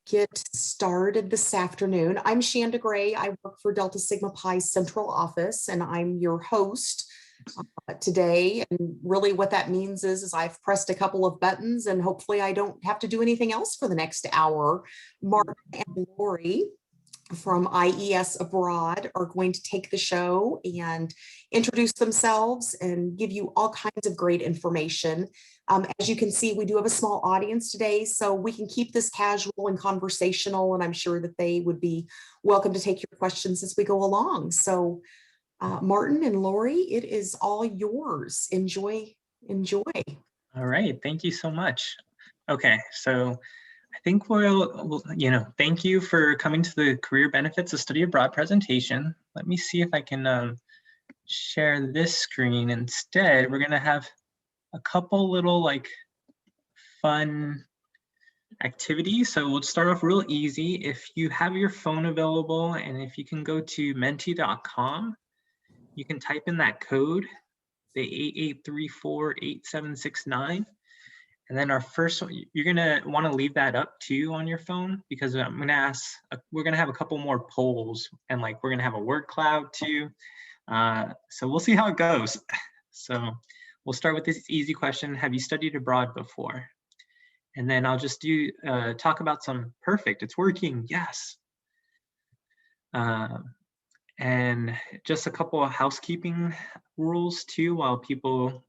get started this afternoon. I'm Shanda Gray. I work for Delta Sigma Pi's central office, and I'm your host today. And really what that means is I've pressed a couple of buttons and hopefully I don't have to do anything else for the next hour. Martin and Lori from IES Abroad are going to take the show and introduce themselves and give you all kinds of great information. As you can see, we do have a small audience today, so we can keep this casual and conversational, and I'm sure that they would be welcome to take your questions as we go along. So Martin and Lori, it is all yours. Enjoy. All right, thank you so much. Okay, so I think we'll, thank you for coming to the Career Benefits of Study Abroad presentation. Let me see if I can share this screen. Instead, we're gonna have a couple little fun activities. So we'll start off real easy. If you have your phone available and if you can go to menti.com, you can type in that code, the 88348769. And then our first one, you're gonna want to leave that up too on your phone, because I'm gonna ask, we're gonna have a couple more polls, and we're gonna have a word cloud too. So we'll see how it goes. So we'll start with this easy question. Have you studied abroad before? And then I'll just talk about some, perfect, it's working, yes. And just a couple of housekeeping rules too while people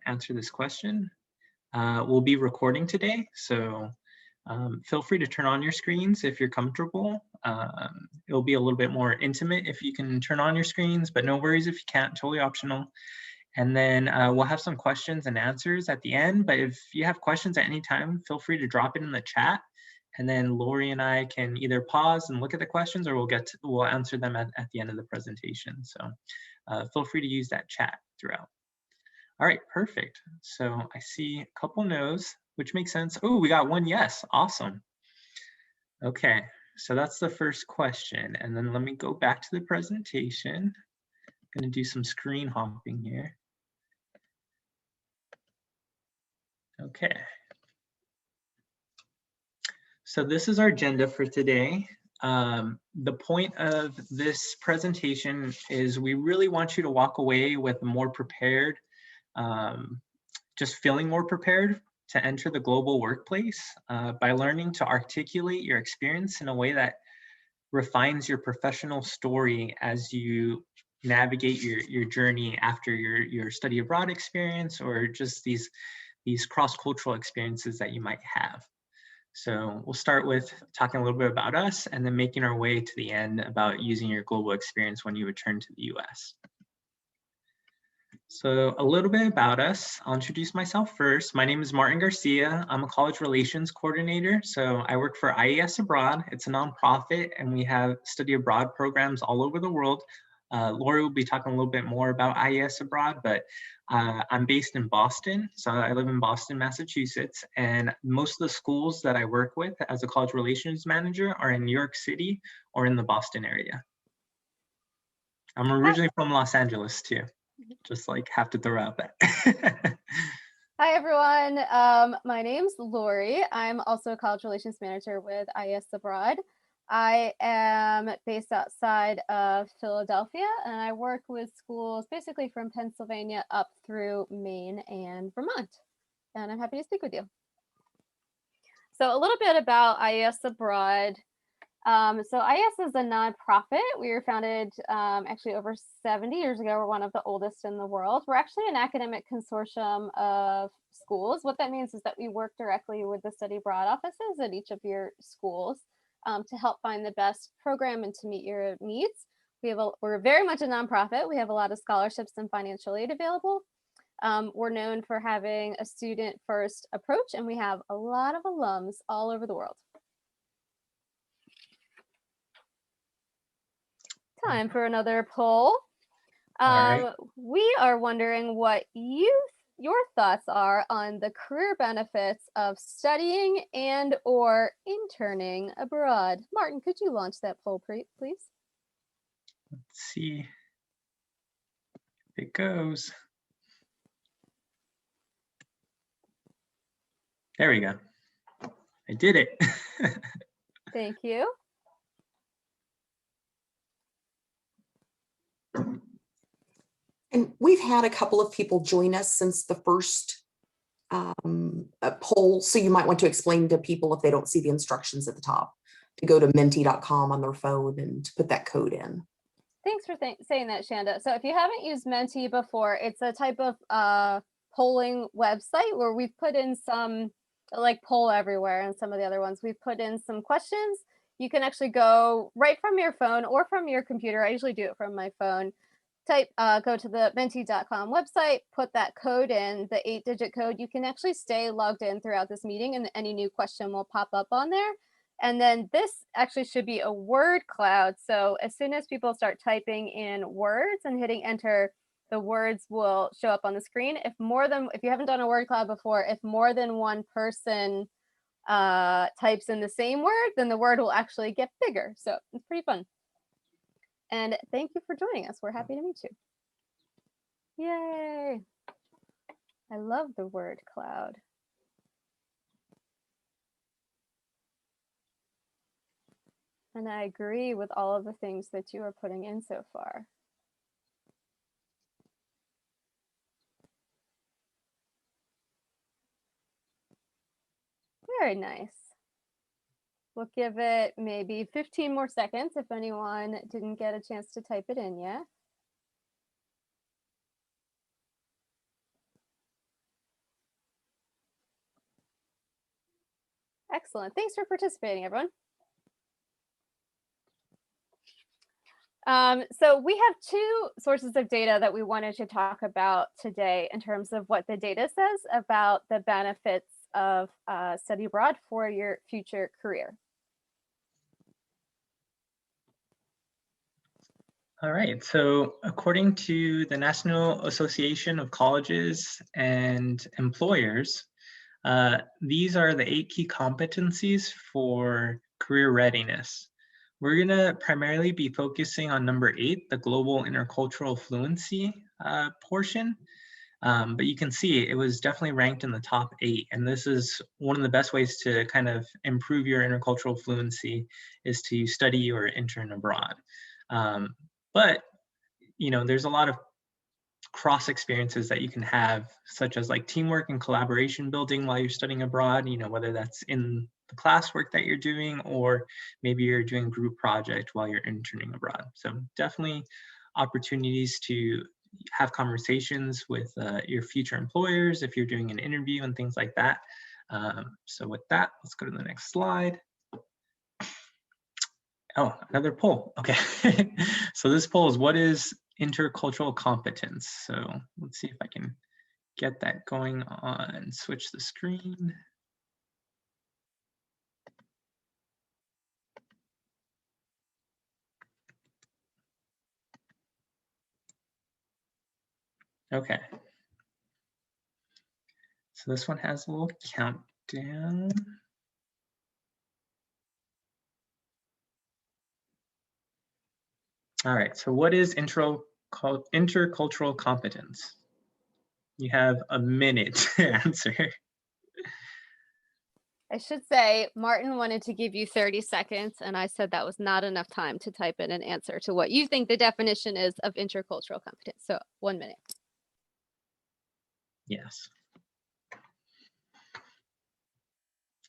answer this question. We'll be recording today, so feel free to turn on your screens if you're comfortable. It'll be a little bit more intimate if you can turn on your screens, but no worries if you can't, totally optional. And then we'll have some questions and answers at the end, but if you have questions at any time, feel free to drop it in the chat, and then Lori and I can either pause and look at the questions, or we'll answer them at the end of the presentation. So feel free to use that chat throughout. All right, perfect. So I see a couple no's, which makes sense. Oh, we got one yes, awesome. Okay, so that's the first question. And then let me go back to the presentation. I'm gonna do some screen hopping here. Okay. So this is our agenda for today. The point of this presentation is we really want you to walk away with more prepared, just feeling more prepared to enter the global workplace by learning to articulate your experience in a way that refines your professional story as you navigate your journey after your study abroad experience, or just these cross-cultural experiences that you might have. So we'll start with talking a little bit about us, and then making our way to the end about using your global experience when you return to the US. So a little bit about us. I'll introduce myself first. My name is Martin Garcia. I'm a college relations coordinator. So I work for IES Abroad. It's a nonprofit, and we have study abroad programs all over the world. Lori will be talking a little bit more about IES Abroad, but I'm based in Boston. So I live in Boston, Massachusetts, and most of the schools that I work with as a college relations manager are in New York City or in the Boston area. I'm originally from Los Angeles too. Just have to throw out that. Hi, everyone. My name's Lori. I'm also a college relations manager with IES Abroad. I am based outside of Philadelphia, and I work with schools basically from Pennsylvania up through Maine and Vermont. And I'm happy to speak with you. So a little bit about IES Abroad. So IES is a nonprofit. We were founded actually over 70 years ago. We're one of the oldest in the world. We're actually an academic consortium of schools. What that means is that we work directly with the study abroad offices at each of your schools to help find the best program and to meet your needs. We're very much a nonprofit. We have a lot of scholarships and financial aid available. We're known for having a student first approach, and we have a lot of alums all over the world. Time for another poll. Right. We are wondering what your thoughts are on the career benefits of studying and or interning abroad. Martin, could you launch that poll, please? Let's see if it goes. There we go. I did it. Thank you. And we've had a couple of people join us since the first poll. So you might want to explain to people if they don't see the instructions at the top to go to menti.com on their phone and to put that code in. Thanks for saying that, Shanda. So if you haven't used Menti before, it's a type of polling website where we've put in some, like Poll Everywhere and some of the other ones, we've put in some questions. You can actually go right from your phone or from your computer. I usually do it from my phone. Go to the menti.com website, put that code in, the 8-digit code. You can actually stay logged in throughout this meeting and any new question will pop up on there. And then this actually should be a word cloud. So as soon as people start typing in words and hitting enter, the words will show up on the screen. If you haven't done a word cloud before, if more than one person types in the same word, then the word will actually get bigger. So it's pretty fun. And thank you for joining us. We're happy to meet you. Yay. I love the word cloud. And I agree with all of the things that you are putting in so far. Very nice. We'll give it maybe 15 more seconds if anyone didn't get a chance to type it in yet. Excellent. Thanks for participating, everyone. So we have two sources of data that we wanted to talk about today in terms of what the data says about the benefits of study abroad for your future career. All right, so according to the National Association of Colleges and Employers, these are the 8 key competencies for career readiness. We're gonna primarily be focusing on number 8, the global intercultural fluency portion. But you can see it was definitely ranked in the top 8. And this is one of the best ways to kind of improve your intercultural fluency is to study or intern abroad. But, you know, there's a lot of cross experiences that you can have, such as like teamwork and collaboration building while you're studying abroad, you know, whether that's in the classwork that you're doing, or maybe you're doing a group project while you're interning abroad. So definitely opportunities to have conversations with your future employers if you're doing an interview and things like that. So with that, let's go to the next slide. Oh, another poll. Okay. So this poll is, what is intercultural competence? So let's see if I can get that going on, switch the screen. Okay. So this one has a little countdown. All right, so what is intercultural competence? You have a minute to answer. I should say Martin wanted to give you 30 seconds, and I said that was not enough time to type in an answer to what you think the definition is of intercultural competence. So 1 minute. Yes.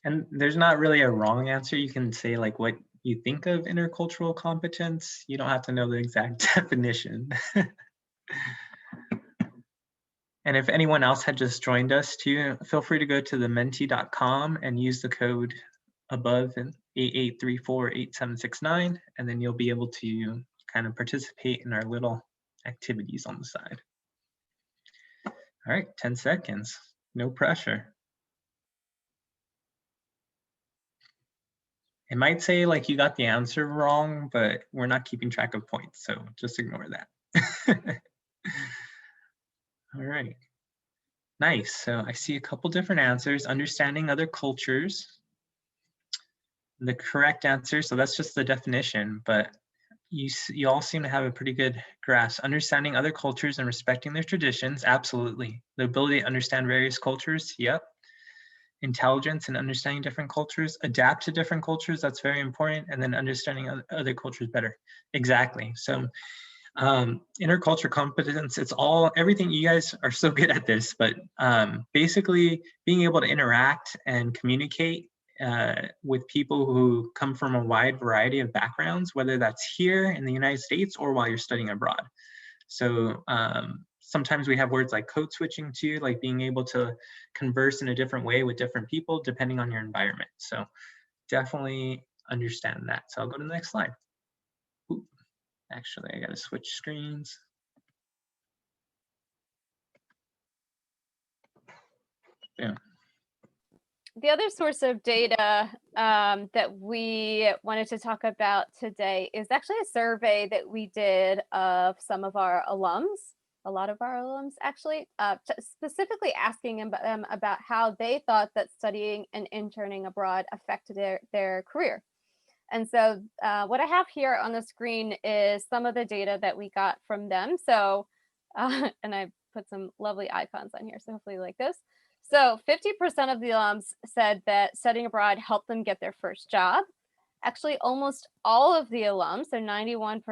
And there's not really a wrong answer. You can say like what you think of intercultural competence. You don't have to know the exact definition. And if anyone else had just joined us too, feel free to go to the menti.com and use the code above in 88348769, and then you'll be able to kind of participate in our little activities on the side. All right, 10 seconds, no pressure. It might say like you got the answer wrong, but we're not keeping track of points, so just ignore that. All right, nice. So I see a couple different answers. Understanding other cultures. The correct answer, so that's just the definition, but you all seem to have a pretty good grasp. Understanding other cultures and respecting their traditions, absolutely. The ability to understand various cultures, yep. intelligence and understanding different cultures, adapt to different cultures, that's very important, and then understanding other cultures better. Exactly. So intercultural competence, it's all, everything. You guys are so good at this, but basically being able to interact and communicate with people who come from a wide variety of backgrounds, whether that's here in the United States or while you're studying abroad. So sometimes we have words like code switching too, like being able to converse in a different way with different people depending on your environment. So definitely understand that. So I'll go to the next slide. Ooh, actually, I gotta switch screens. Yeah. The other source of data that we wanted to talk about today is actually a survey that we did of some of our alums, a lot of our alums actually, specifically asking them about how they thought that studying and interning abroad affected their career. And so what I have here on the screen is some of the data that we got from them. So, and I put some lovely icons on here, so hopefully you like this. So 50% of the alums said that studying abroad helped them get their first job. Actually, almost all of the alums, so 91%,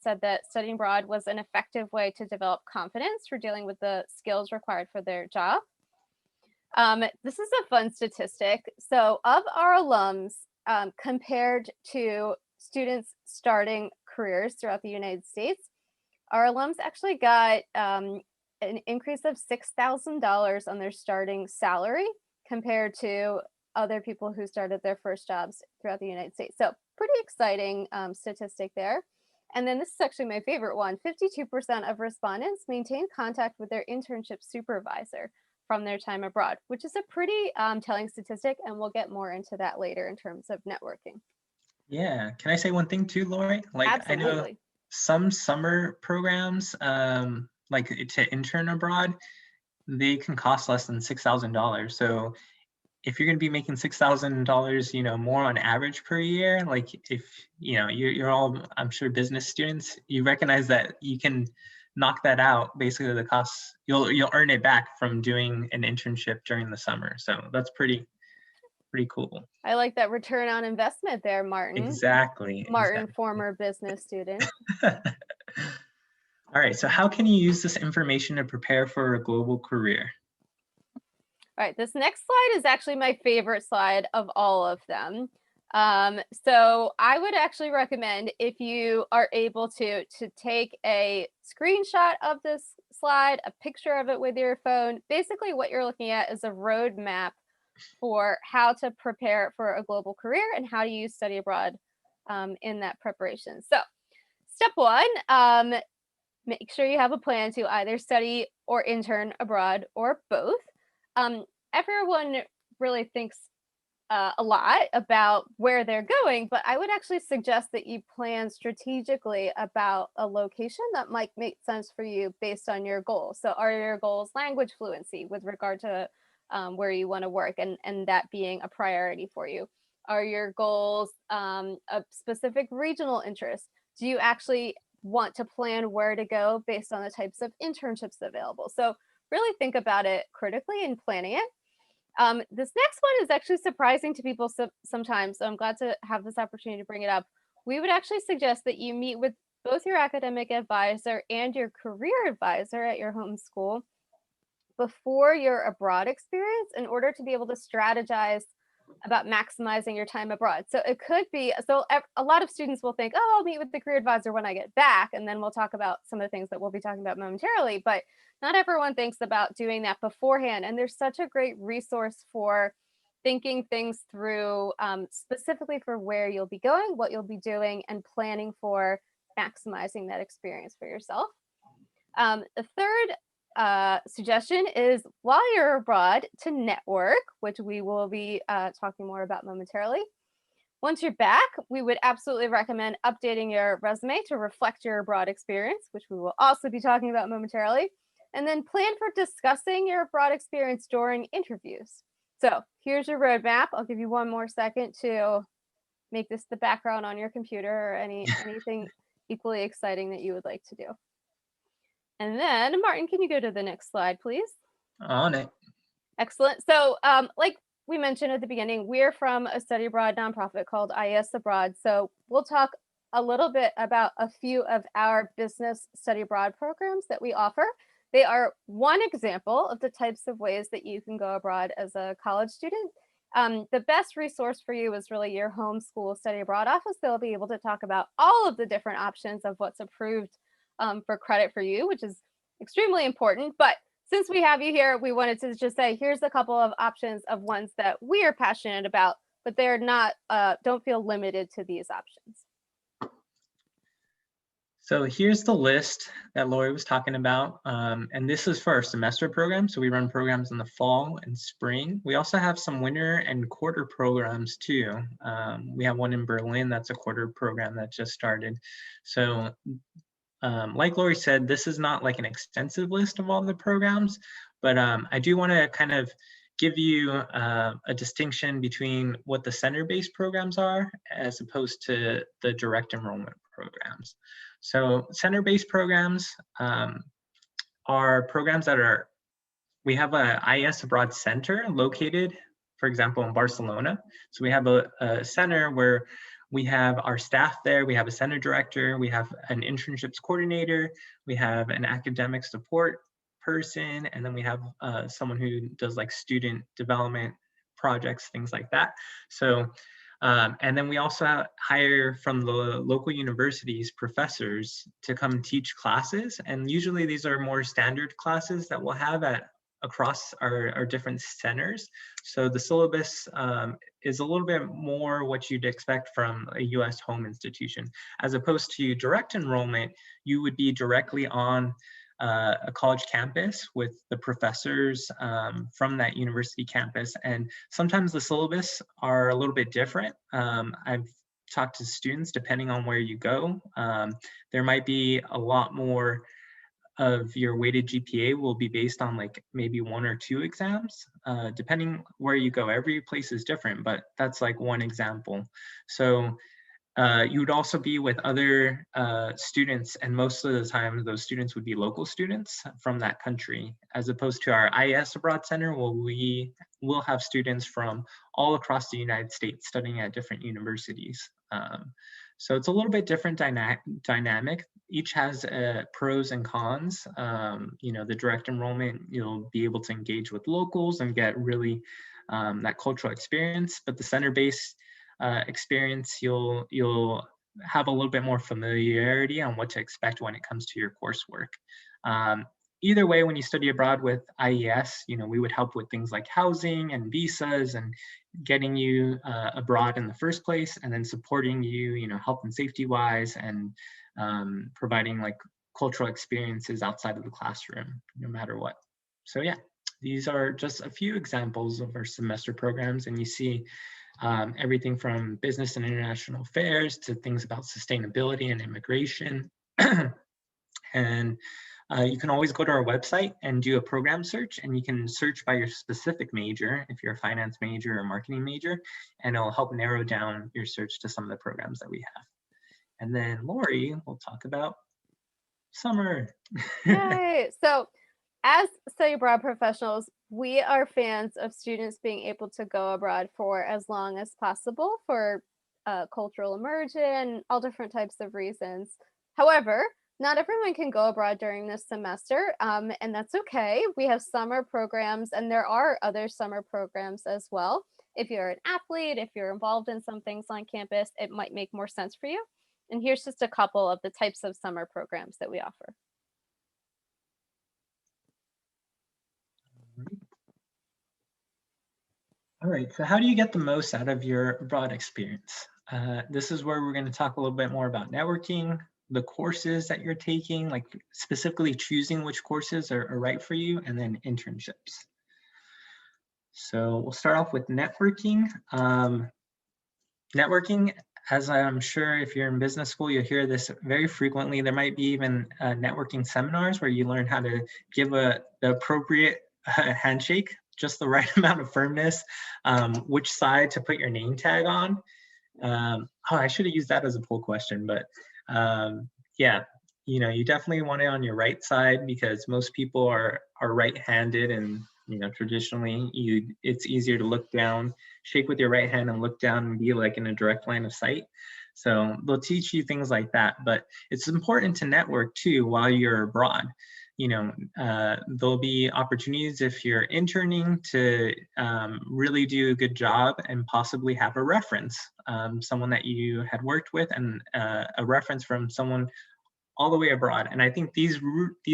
said that studying abroad was an effective way to develop confidence for dealing with the skills required for their job. This is a fun statistic. So of our alums, compared to students starting careers throughout the United States, our alums actually got an increase of $6,000 on their starting salary compared to other people who started their first jobs throughout the United States. So pretty exciting statistic there. And then this is actually my favorite one. 52% of respondents maintain contact with their internship supervisor from their time abroad, which is a pretty telling statistic. And we'll get more into that later in terms of networking. Yeah. Can I say one thing too, Lori? Like, Absolutely. I know some summer programs, like to intern abroad, they can cost less than $6,000. So if you're going to be making $6,000, you know, more on average per year, like if, you know, you're all, I'm sure, business students, you recognize that you can knock that out. Basically the costs, you'll earn it back from doing an internship during the summer. So that's pretty cool. I like that return on investment there, Martin. Exactly. Martin, former business student. All right, so how can you use this information to prepare for a global career? All right, this next slide is actually my favorite slide of all of them. So I would actually recommend, if you are able to take a screenshot of this slide, a picture of it with your phone. Basically what you're looking at is a roadmap for how to prepare for a global career and how to use study abroad in that preparation. So step one, make sure you have a plan to either study or intern abroad or both. Everyone really thinks a lot about where they're going, but I would actually suggest that you plan strategically about a location that might make sense for you based on your goals. So are your goals language fluency with regard to where you want to work and that being a priority for you? Are your goals a specific regional interest? Do you actually want to plan where to go based on the types of internships available? So really think about it critically in planning it. This next one is actually surprising to people sometimes, so I'm glad to have this opportunity to bring it up. We would actually suggest that you meet with both your academic advisor and your career advisor at your home school before your abroad experience in order to be able to strategize about maximizing your time abroad. So it could be, so a lot of students will think, oh, I'll meet with the career advisor when I get back, and then we'll talk about some of the things that we'll be talking about momentarily, but not everyone thinks about doing that beforehand. And there's such a great resource for thinking things through, specifically for where you'll be going, what you'll be doing, and planning for maximizing that experience for yourself. The third suggestion is, while you're abroad, to network, which we will be talking more about momentarily. Once you're back, we would absolutely recommend updating your resume to reflect your abroad experience, which we will also be talking about momentarily. And then plan for discussing your abroad experience during interviews. So here's your roadmap. I'll give you one more second to make this the background on your computer or anything equally exciting that you would like to do. And then, Martin, can you go to the next slide, please? On it. Excellent. So like we mentioned at the beginning, we're from a study abroad nonprofit called IS Abroad. So we'll talk a little bit about a few of our business study abroad programs that we offer. They are one example of the types of ways that you can go abroad as a college student. The best resource for you is really your home school study abroad office. They'll be able to talk about all of the different options of what's approved for credit for you, which is extremely important. But since we have you here, we wanted to just say, here's a couple of options of ones that we are passionate about, but they're not, don't feel limited to these options. So here's the list that Lori was talking about. And this is for our semester program. So we run programs in the fall and spring. We also have some winter and quarter programs too. We have one in Berlin that's a quarter program that just started. So like Lori said, this is not like an extensive list of all the programs, but I do want to kind of give you a distinction between what the center-based programs are as opposed to the direct enrollment programs. So center-based programs are programs that are, we have a IS Abroad Center located, for example, in Barcelona. So we have a center where we have our staff there, we have a center director, we have an internships coordinator, we have an academic support person, and then we have someone who does like student development projects, things like that. So, and then we also hire from the local universities professors to come teach classes. And usually these are more standard classes that we'll have across our different centers. So the syllabus is a little bit more what you'd expect from a US home institution. As opposed to direct enrollment, you would be directly on a college campus with the professors from that university campus. And sometimes the syllabus are a little bit different. I've talked to students, depending on where you go, there might be a lot more of your weighted GPA will be based on like maybe 1 or 2 exams, depending where you go. Every place is different, but that's like one example. So you would also be with other students, and most of the time those students would be local students from that country, as opposed to our IS Abroad Center, where we will have students from all across the United States studying at different universities. So it's a little bit different dynamic. Each has pros and cons. You know, the direct enrollment, you'll be able to engage with locals and get really that cultural experience, but the center-based experience, you'll have a little bit more familiarity on what to expect when it comes to your coursework. Either way, when you study abroad with IES, you know, we would help with things like housing and visas and getting you abroad in the first place, and then supporting you, you know, health and safety wise, and providing like cultural experiences outside of the classroom, no matter what. So yeah, these are just a few examples of our semester programs, and you see everything from business and international affairs to things about sustainability and immigration. And you can always go to our website and do a program search, and you can search by your specific major, if you're a finance major or marketing major, and it'll help narrow down your search to some of the programs that we have. And then Lori will talk about summer. Yay! So as study abroad professionals, we are fans of students being able to go abroad for as long as possible for cultural immersion, all different types of reasons. However, not everyone can go abroad during this semester, and that's okay. We have summer programs, and there are other summer programs as well. If you're an athlete, if you're involved in some things on campus, it might make more sense for you. And here's just a couple of the types of summer programs that we offer. All right, so how do you get the most out of your abroad experience? This is where we're going to talk a little bit more about networking, the courses that you're taking, like specifically choosing which courses are right for you, and then internships. So we'll start off with networking. Networking, as I'm sure if you're in business school, you'll hear this very frequently. There might be even networking seminars where you learn how to give the appropriate handshake, just the right amount of firmness, which side to put your name tag on. Oh, I should have used that as a poll question, but yeah, you know, you definitely want it on your right side, because most people are right-handed, and You know, traditionally, it's easier to look down, shake with your right hand and look down and be like in a direct line of sight. So they'll teach you things like that, but it's important to network too while you're abroad. You know, there'll be opportunities if you're interning to really do a good job and possibly have a reference, someone that you had worked with, and a reference from someone all the way abroad. And I think these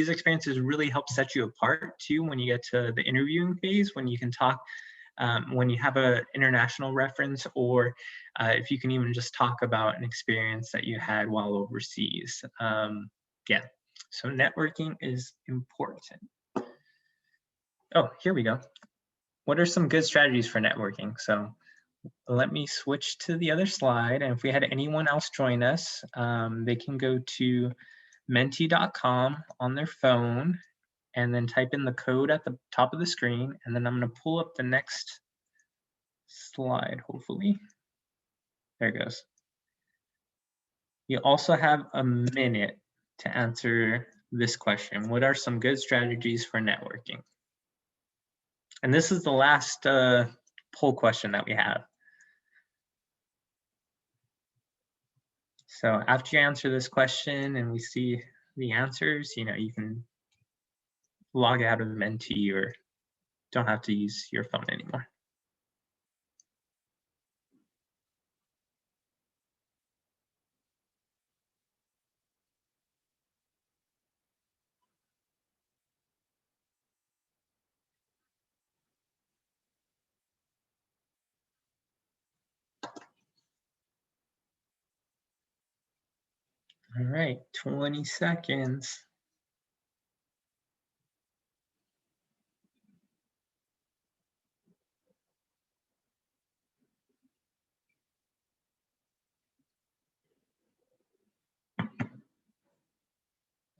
experiences really help set you apart too when you get to the interviewing phase, when you can talk, when you have an international reference, or if you can even just talk about an experience that you had while overseas. Yeah, so networking is important. Oh, here we go. What are some good strategies for networking? So let me switch to the other slide. And if we had anyone else join us, they can go to menti.com on their phone and then type in the code at the top of the screen. And then I'm going to pull up the next slide, hopefully. There it goes. You also have a minute to answer this question. What are some good strategies for networking? And this is the last poll question that we have. So after you answer this question and we see the answers, you know, you can log out of Menti or don't have to use your phone anymore. All right, 20 seconds.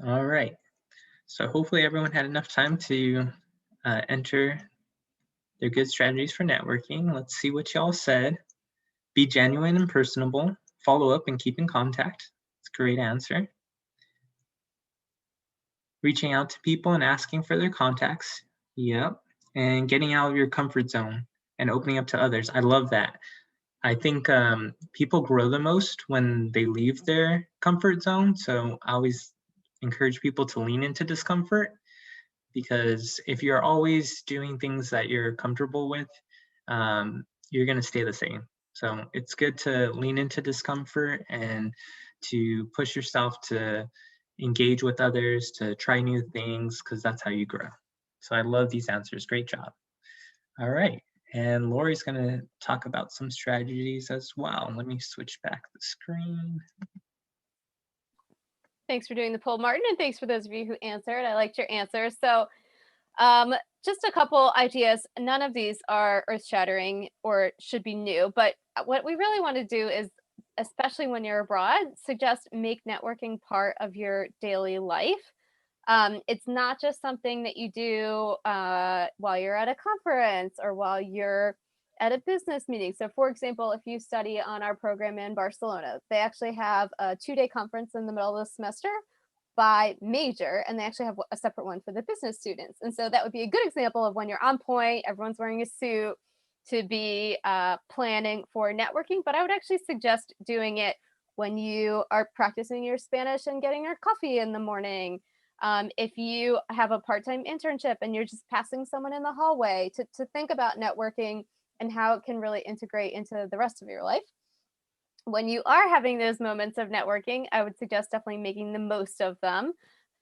All right, so hopefully everyone had enough time to enter their good strategies for networking. Let's see what y'all said. Be genuine and personable, follow up and keep in contact. It's a great answer. Reaching out to people and asking for their contacts. Yep. And getting out of your comfort zone and opening up to others. I love that. I think people grow the most when they leave their comfort zone. So I always encourage people to lean into discomfort, because if you're always doing things that you're comfortable with, you're going to stay the same. So it's good to lean into discomfort and to push yourself to engage with others, to try new things, because that's how you grow. So I love these answers. Great job. All right. And Lori's going to talk about some strategies as well. Let me switch back the screen. Thanks for doing the poll, Martin, and thanks for those of you who answered. I liked your answers. So just a couple ideas. None of these are earth-shattering or should be new, but what we really want to do is, especially when you're abroad, suggest make networking part of your daily life. It's not just something that you do while you're at a conference or while you're at a business meeting. So for example, if you study on our program in Barcelona, they actually have a 2-day conference in the middle of the semester by major, and they actually have a separate one for the business students. And so that would be a good example of when you're on point, everyone's wearing a suit, to be planning for networking. But I would actually suggest doing it when you are practicing your Spanish and getting your coffee in the morning. If you have a part-time internship and you're just passing someone in the hallway, to think about networking and how it can really integrate into the rest of your life. When you are having those moments of networking, I would suggest definitely making the most of them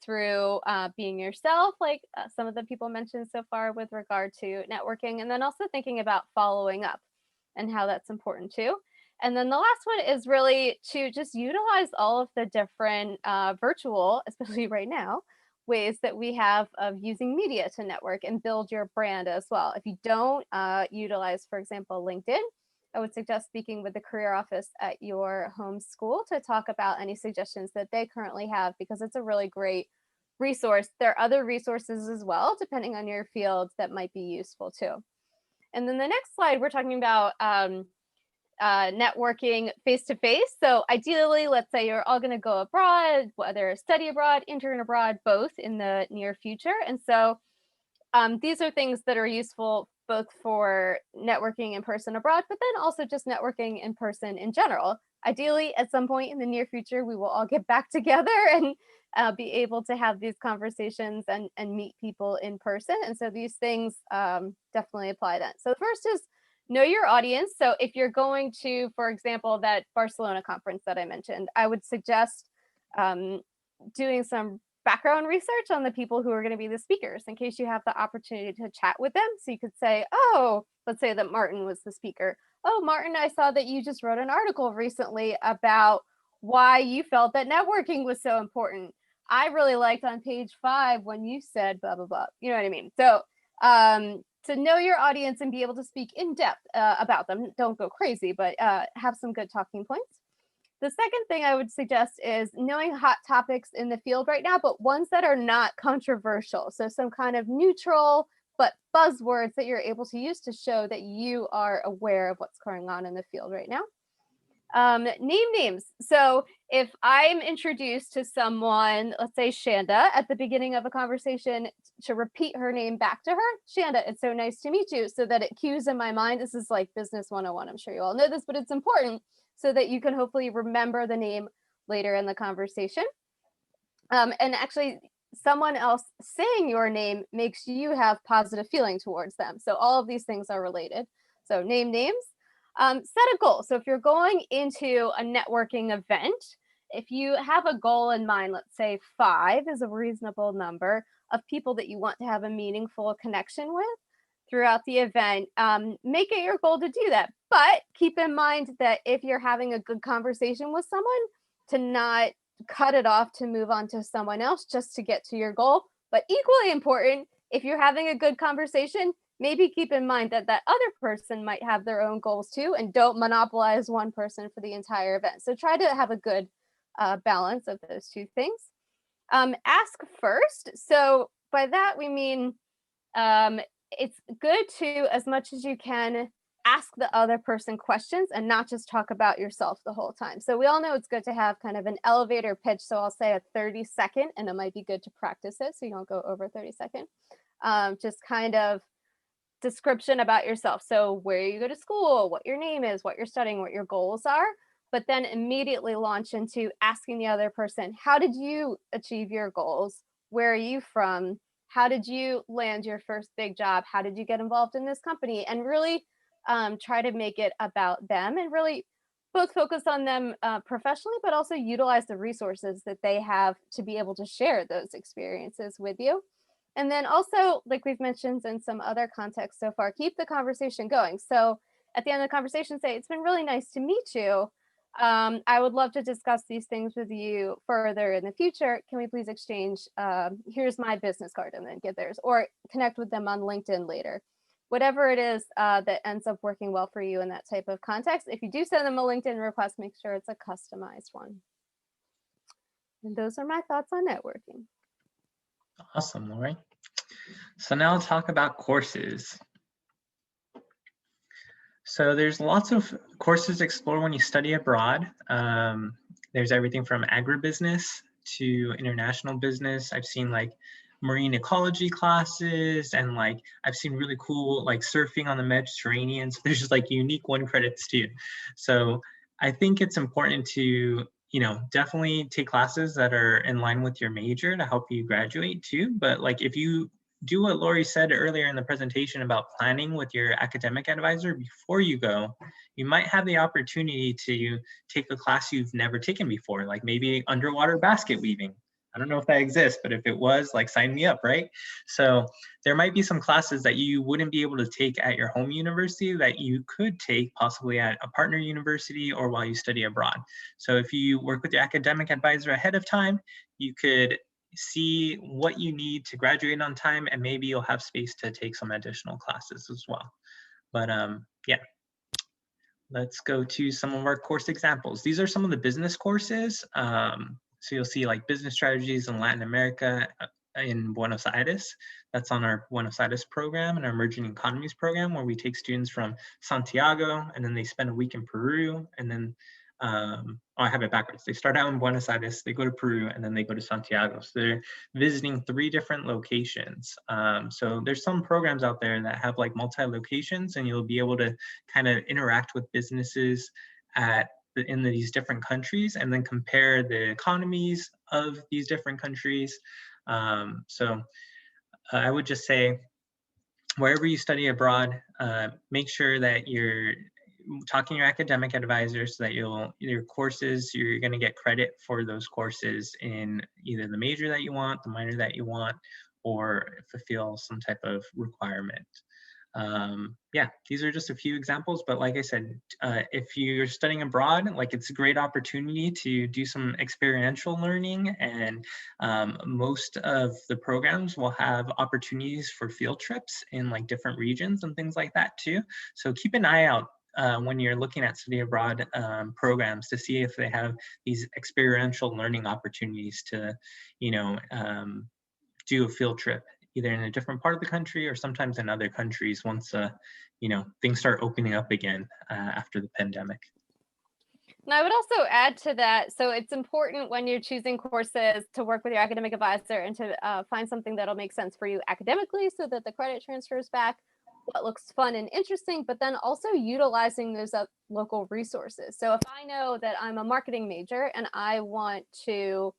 through being yourself, like some of the people mentioned so far with regard to networking, and then also thinking about following up and how that's important too. And then the last one is really to just utilize all of the different virtual, especially right now, ways that we have of using media to network and build your brand as well. If you don't utilize, for example, LinkedIn, I would suggest speaking with the career office at your home school to talk about any suggestions that they currently have, because it's a really great resource. There are other resources as well, depending on your field, that might be useful too. And then the next slide, we're talking about networking face-to-face. So ideally, let's say you're all going to go abroad, whether study abroad, intern abroad, both in the near future. And so these are things that are useful both for networking in person abroad, but then also just networking in person in general. Ideally, at some point in the near future, we will all get back together and be able to have these conversations and meet people in person. And so these things definitely apply then. So the first is know your audience. So if you're going to, for example, that Barcelona conference that I mentioned, I would suggest doing some background research on the people who are going to be the speakers in case you have the opportunity to chat with them. So you could say, oh, let's say that Martin was the speaker. Oh, Martin, I saw that you just wrote an article recently about why you felt that networking was so important. I really liked on page 5 when you said blah, blah, blah. You know what I mean? So to know your audience and be able to speak in depth about them, don't go crazy, but have some good talking points. The second thing I would suggest is knowing hot topics in the field right now, but ones that are not controversial. So some kind of neutral, but buzzwords that you're able to use to show that you are aware of what's going on in the field right now. Name names. So if I'm introduced to someone, let's say Shanda, at the beginning of a conversation, to repeat her name back to her, Shanda, it's so nice to meet you, so that it cues in my mind. This is like business 101. I'm sure you all know this, but it's important so that you can hopefully remember the name later in the conversation. And actually, someone else saying your name makes you have positive feeling towards them. So all of these things are related. So name names. Set a goal. So if you're going into a networking event, if you have a goal in mind, let's say 5 is a reasonable number of people that you want to have a meaningful connection with throughout the event, make it your goal to do that. But keep in mind that if you're having a good conversation with someone, to not cut it off to move on to someone else just to get to your goal. But equally important, if you're having a good conversation, maybe keep in mind that that other person might have their own goals too, and don't monopolize one person for the entire event. So try to have a good balance of those two things. Ask first. So by that, we mean it's good to, as much as you can, ask the other person questions and not just talk about yourself the whole time. So we all know it's good to have kind of an elevator pitch. So I'll say a 30-second, and it might be good to practice it so you don't go over 30-second. Just kind of description about yourself. So where you go to school, what your name is, what you're studying, what your goals are, but then immediately launch into asking the other person, how did you achieve your goals? Where are you from? How did you land your first big job? How did you get involved in this company? And really try to make it about them, and really both focus on them professionally, but also utilize the resources that they have to be able to share those experiences with you. And then also, like we've mentioned in some other contexts so far, keep the conversation going. So at the end of the conversation, say, it's been really nice to meet you. I would love to discuss these things with you further in the future. Can we please exchange, here's my business card, and then get theirs, or connect with them on LinkedIn later. Whatever it is that ends up working well for you in that type of context. If you do send them a LinkedIn request, make sure it's a customized one. And those are my thoughts on networking. Awesome, Lori. So now I'll talk about courses. So there's lots of courses to explore when you study abroad. There's everything from agribusiness to international business. I've seen like marine ecology classes, and like I've seen really cool like surfing on the Mediterranean. So there's just like unique 1 credits too. So I think it's important to, you know, definitely take classes that are in line with your major to help you graduate too. But like if you do what Lori said earlier in the presentation about planning with your academic advisor before you go, you might have the opportunity to take a class you've never taken before, like maybe underwater basket weaving. I don't know if that exists, but if it was, like, sign me up, right? So there might be some classes that you wouldn't be able to take at your home university that you could take possibly at a partner university or while you study abroad. So if you work with your academic advisor ahead of time, you could see what you need to graduate on time, and maybe you'll have space to take some additional classes as well. But yeah, let's go to some of our course examples. These are some of the business courses. So you'll see like business strategies in Latin America in Buenos Aires. That's on our Buenos Aires program and our emerging economies program, where we take students from Santiago and then they spend a week in Peru, and then I have it backwards. They start out in Buenos Aires, they go to Peru, and then they go to Santiago. So they're visiting 3 different locations. So there's some programs out there that have like multi-locations, and you'll be able to kind of interact with businesses in these different countries and then compare the economies of these different countries. I would just say, wherever you study abroad, make sure that you're talking to your academic advisor so that your courses, you're going to get credit for those courses in either the major that you want, the minor that you want, or fulfill some type of requirement. Yeah, these are just a few examples, but like I said, if you're studying abroad, like it's a great opportunity to do some experiential learning, and most of the programs will have opportunities for field trips in like different regions and things like that too. So keep an eye out when you're looking at study abroad programs to see if they have these experiential learning opportunities to, do a field trip either in a different part of the country or sometimes in other countries once things start opening up again after the pandemic. And I would also add to that, so it's important when you're choosing courses to work with your academic advisor and to find something that'll make sense for you academically so that the credit transfers back, what looks fun and interesting, but then also utilizing those local resources. So if I know that I'm a marketing major and I want to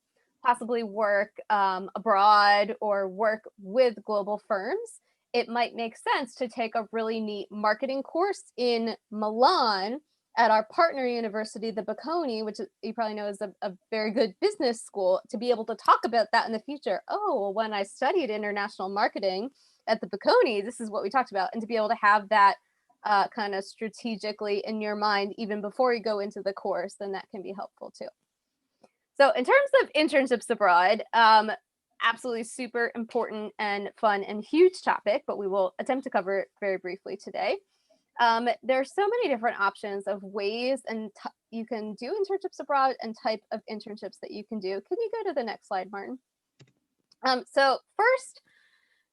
possibly work abroad or work with global firms, it might make sense to take a really neat marketing course in Milan at our partner university, the Bocconi, which you probably know is a very good business school, to be able to talk about that in the future. Oh, well, when I studied international marketing at the Bocconi, this is what we talked about. And to be able to have that kind of strategically in your mind, even before you go into the course, then that can be helpful too. So in terms of internships abroad, absolutely super important and fun and huge topic, but we will attempt to cover it very briefly today. There are so many different options of ways and you can do internships abroad and type of internships that you can do. Can you go to the next slide, Martin? So first,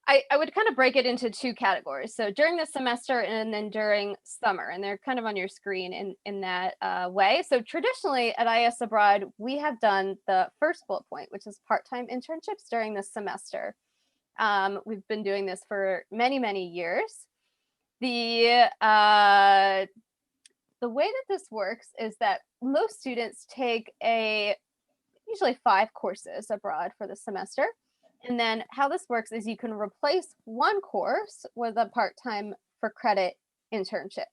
I would kind of break it into 2 categories. So during the semester and then during summer, and they're kind of on your screen in that way. So traditionally at IS Abroad, we have done the first bullet point, which is part-time internships during the semester. We've been doing this for many, many years. The way that this works is that most students take usually 5 courses abroad for the semester. And then how this works is you can replace one course with a part-time for credit internship.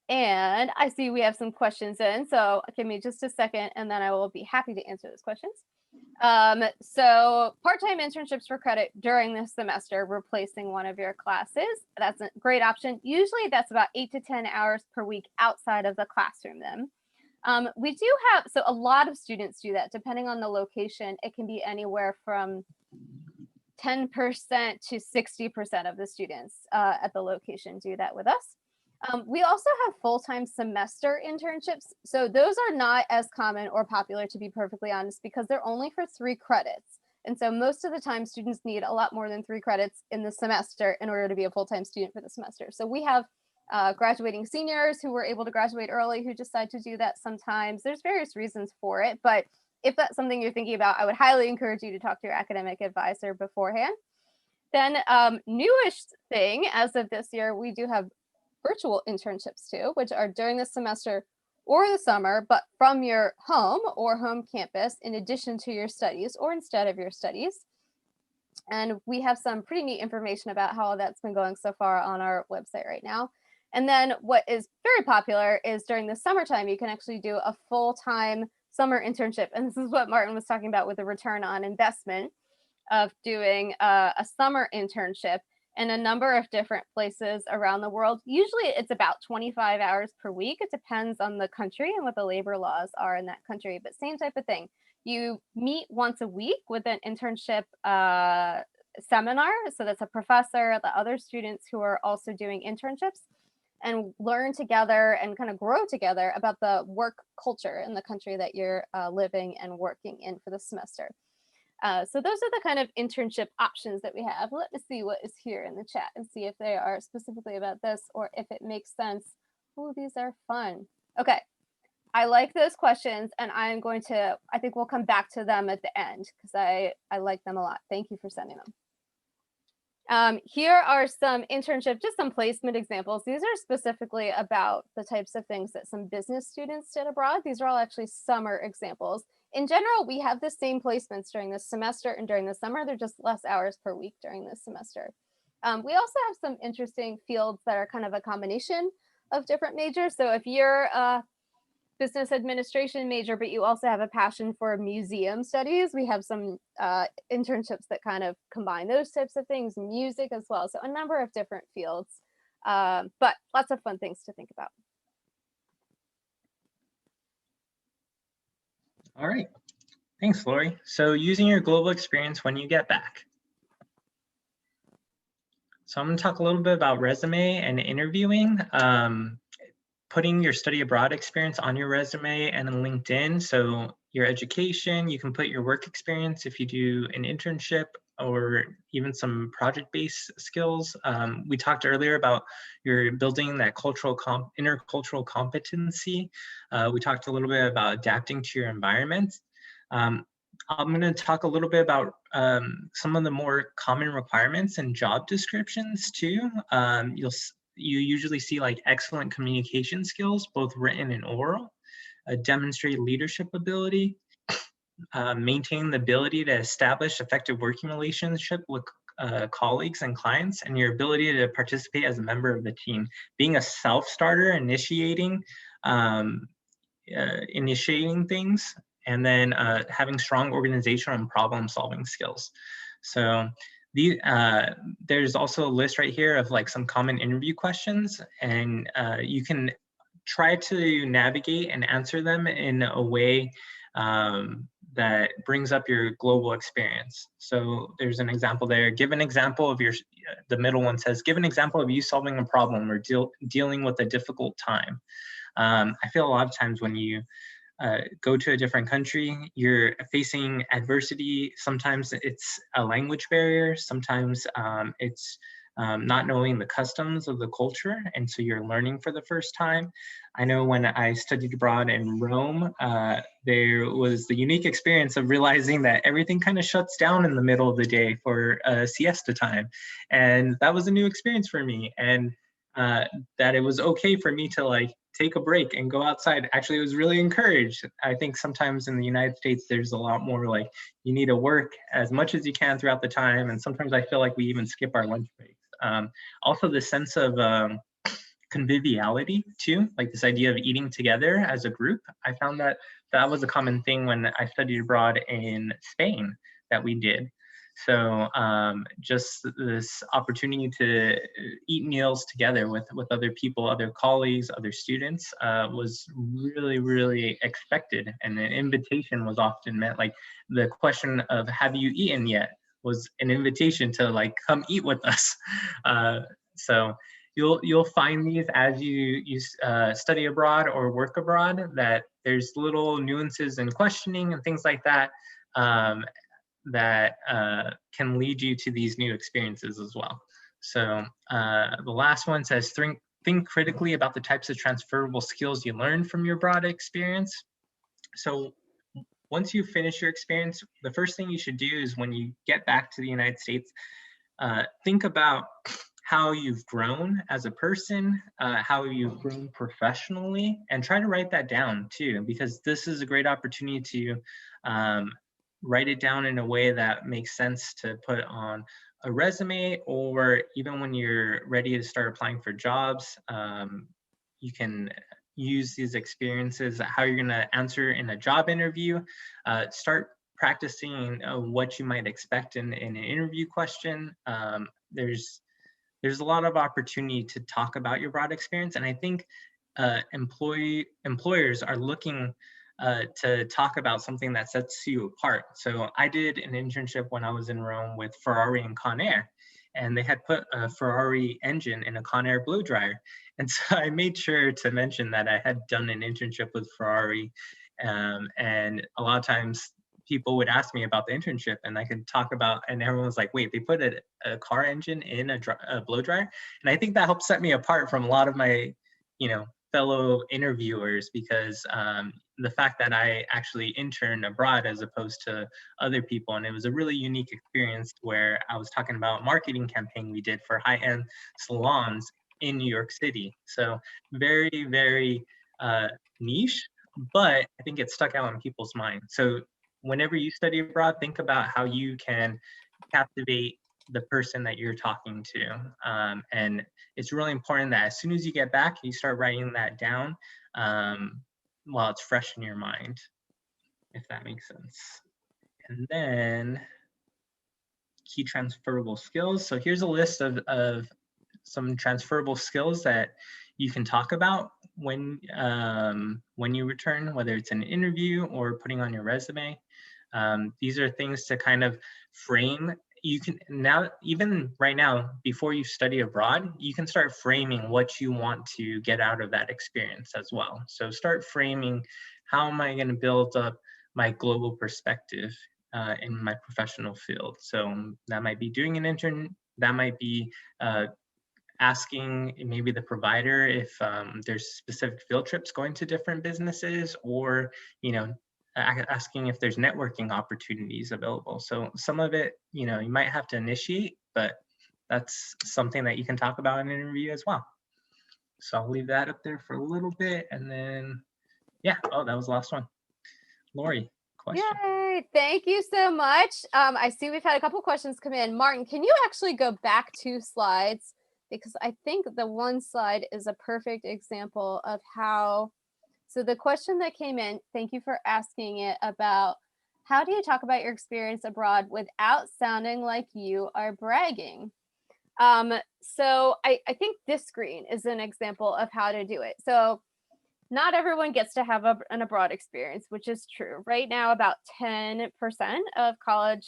And I see we have some questions in, so give me just a second and then I will be happy to answer those questions. So part-time internships for credit during the semester, replacing one of your classes. That's a great option. Usually that's about 8 to 10 hours per week outside of the classroom then. We do have, so a lot of students do that depending on the location. It can be anywhere from 10% to 60% of the students at the location do that with us. We also have full-time semester internships. So those are not as common or popular, to be perfectly honest, because they're only for 3 credits. And so most of the time students need a lot more than 3 credits in the semester in order to be a full-time student for the semester. So we have graduating seniors who were able to graduate early who decide to do that sometimes. There's various reasons for it, but if that's something you're thinking about, I would highly encourage you to talk to your academic advisor beforehand. Then newish thing, as of this year, we do have virtual internships too, which are during the semester or the summer, but from your home or home campus in addition to your studies or instead of your studies. And we have some pretty neat information about how that's been going so far on our website right now. And then what is very popular is during the summertime, you can actually do a full-time summer internship. And this is what Martin was talking about with the return on investment of doing a summer internship in a number of different places around the world. Usually it's about 25 hours per week. It depends on the country and what the labor laws are in that country, but same type of thing. You meet once a week with an internship seminar. So that's a professor, the other students who are also doing internships, and learn together and kind of grow together about the work culture in the country that you're living and working in for the semester. So those are the kind of internship options that we have. Let me see what is here in the chat and see if they are specifically about this or if it makes sense. Oh, these are fun. Okay. I like those questions, and I think we'll come back to them at the end because I like them a lot. Thank you for sending them. Here are some internship, just some placement examples. These are specifically about the types of things that some business students did abroad. These are all actually summer examples. In general, we have the same placements during the semester and during the summer. They're just less hours per week during the semester. We also have some interesting fields that are kind of a combination of different majors. So if you're a business administration major, but you also have a passion for museum studies, we have some internships that kind of combine those types of things, music as well. So a number of different fields, but lots of fun things to think about. All right, thanks, Lori. So using your global experience when you get back. So I'm gonna talk a little bit about resume and interviewing. Putting your study abroad experience on your resume and on LinkedIn. So your education, you can put your work experience if you do an internship or even some project-based skills. We talked earlier about your building that intercultural competency. We talked a little bit about adapting to your environment. I'm going to talk a little bit about some of the more common requirements and job descriptions too. You usually see like excellent communication skills, both written and oral, demonstrate leadership ability, maintain the ability to establish effective working relationship with colleagues and clients, and your ability to participate as a member of the team. Being a self-starter, initiating things, and then having strong organizational and problem-solving skills. So there's also a list right here of like some common interview questions, and you can try to navigate and answer them in a way that brings up your global experience. So there's an example there. Give an example of the middle one says, give an example of you solving a problem or dealing with a difficult time. I feel a lot of times when you go to a different country, you're facing adversity. Sometimes it's a language barrier. Sometimes it's not knowing the customs of the culture. And so you're learning for the first time. I know when I studied abroad in Rome, there was the unique experience of realizing that everything kind of shuts down in the middle of the day for siesta time. And that was a new experience for me. And that it was okay for me to like take a break and go outside. Actually, it was really encouraged. I think sometimes in the United States, there's a lot more like you need to work as much as you can throughout the time. And sometimes I feel like we even skip our lunch breaks. Also the sense of conviviality too, like this idea of eating together as a group. I found that that was a common thing when I studied abroad in Spain that we did. So just this opportunity to eat meals together with other people, other colleagues, other students was really, really expected. And an invitation was often meant, like the question of, have you eaten yet? Was an invitation to like, come eat with us. So you'll find these as you study abroad or work abroad, that there's little nuances in questioning and things like that that can lead you to these new experiences as well. So the last one says, think critically about the types of transferable skills you learn from your broad experience. So once you finish your experience, the first thing you should do is when you get back to the United States, think about how you've grown as a person, how you've grown professionally, and try to write that down too, because this is a great opportunity to write it down in a way that makes sense to put on a resume, or even when you're ready to start applying for jobs, you can use these experiences, how you're going to answer in a job interview. Start practicing what you might expect in an interview question. There's a lot of opportunity to talk about your broad experience, and I think employers are looking to talk about something that sets you apart. So I did an internship when I was in Rome with Ferrari and Conair, and they had put a Ferrari engine in a Conair blow dryer. And so I made sure to mention that I had done an internship with Ferrari. And a lot of times people would ask me about the internship, and I could talk about, and everyone was like, wait, they put a car engine in a blow dryer? And I think that helped set me apart from a lot of my, fellow interviewers, because the fact that I actually interned abroad as opposed to other people, and it was a really unique experience where I was talking about a marketing campaign we did for high-end salons in New York City. So very, very niche, but I think it stuck out in people's minds. So whenever you study abroad, think about how you can captivate the person that you're talking to. And it's really important that as soon as you get back, you start writing that down while it's fresh in your mind, if that makes sense. And then key transferable skills. So here's a list of some transferable skills that you can talk about when you return, whether it's an interview or putting on your resume. These are things to kind of frame. You can now, even right now, before you study abroad, you can start framing what you want to get out of that experience as well. So start framing, how am I going to build up my global perspective in my professional field? So that might be doing an intern, that might be asking maybe the provider if there's specific field trips going to different businesses, or asking if there's networking opportunities available. So some of it, you might have to initiate, but that's something that you can talk about in an interview as well. So I'll leave that up there for a little bit, and then, yeah, oh, that was the last one. Lori, question. Yay, thank you so much. I see we've had a couple questions come in. Martin, can you actually go back 2 slides? Because I think the one slide is a perfect example of how. So the question that came in, thank you for asking it, about how do you talk about your experience abroad without sounding like you are bragging? So I think this screen is an example of how to do it. So not everyone gets to have an abroad experience, which is true. Right now, about 10% of college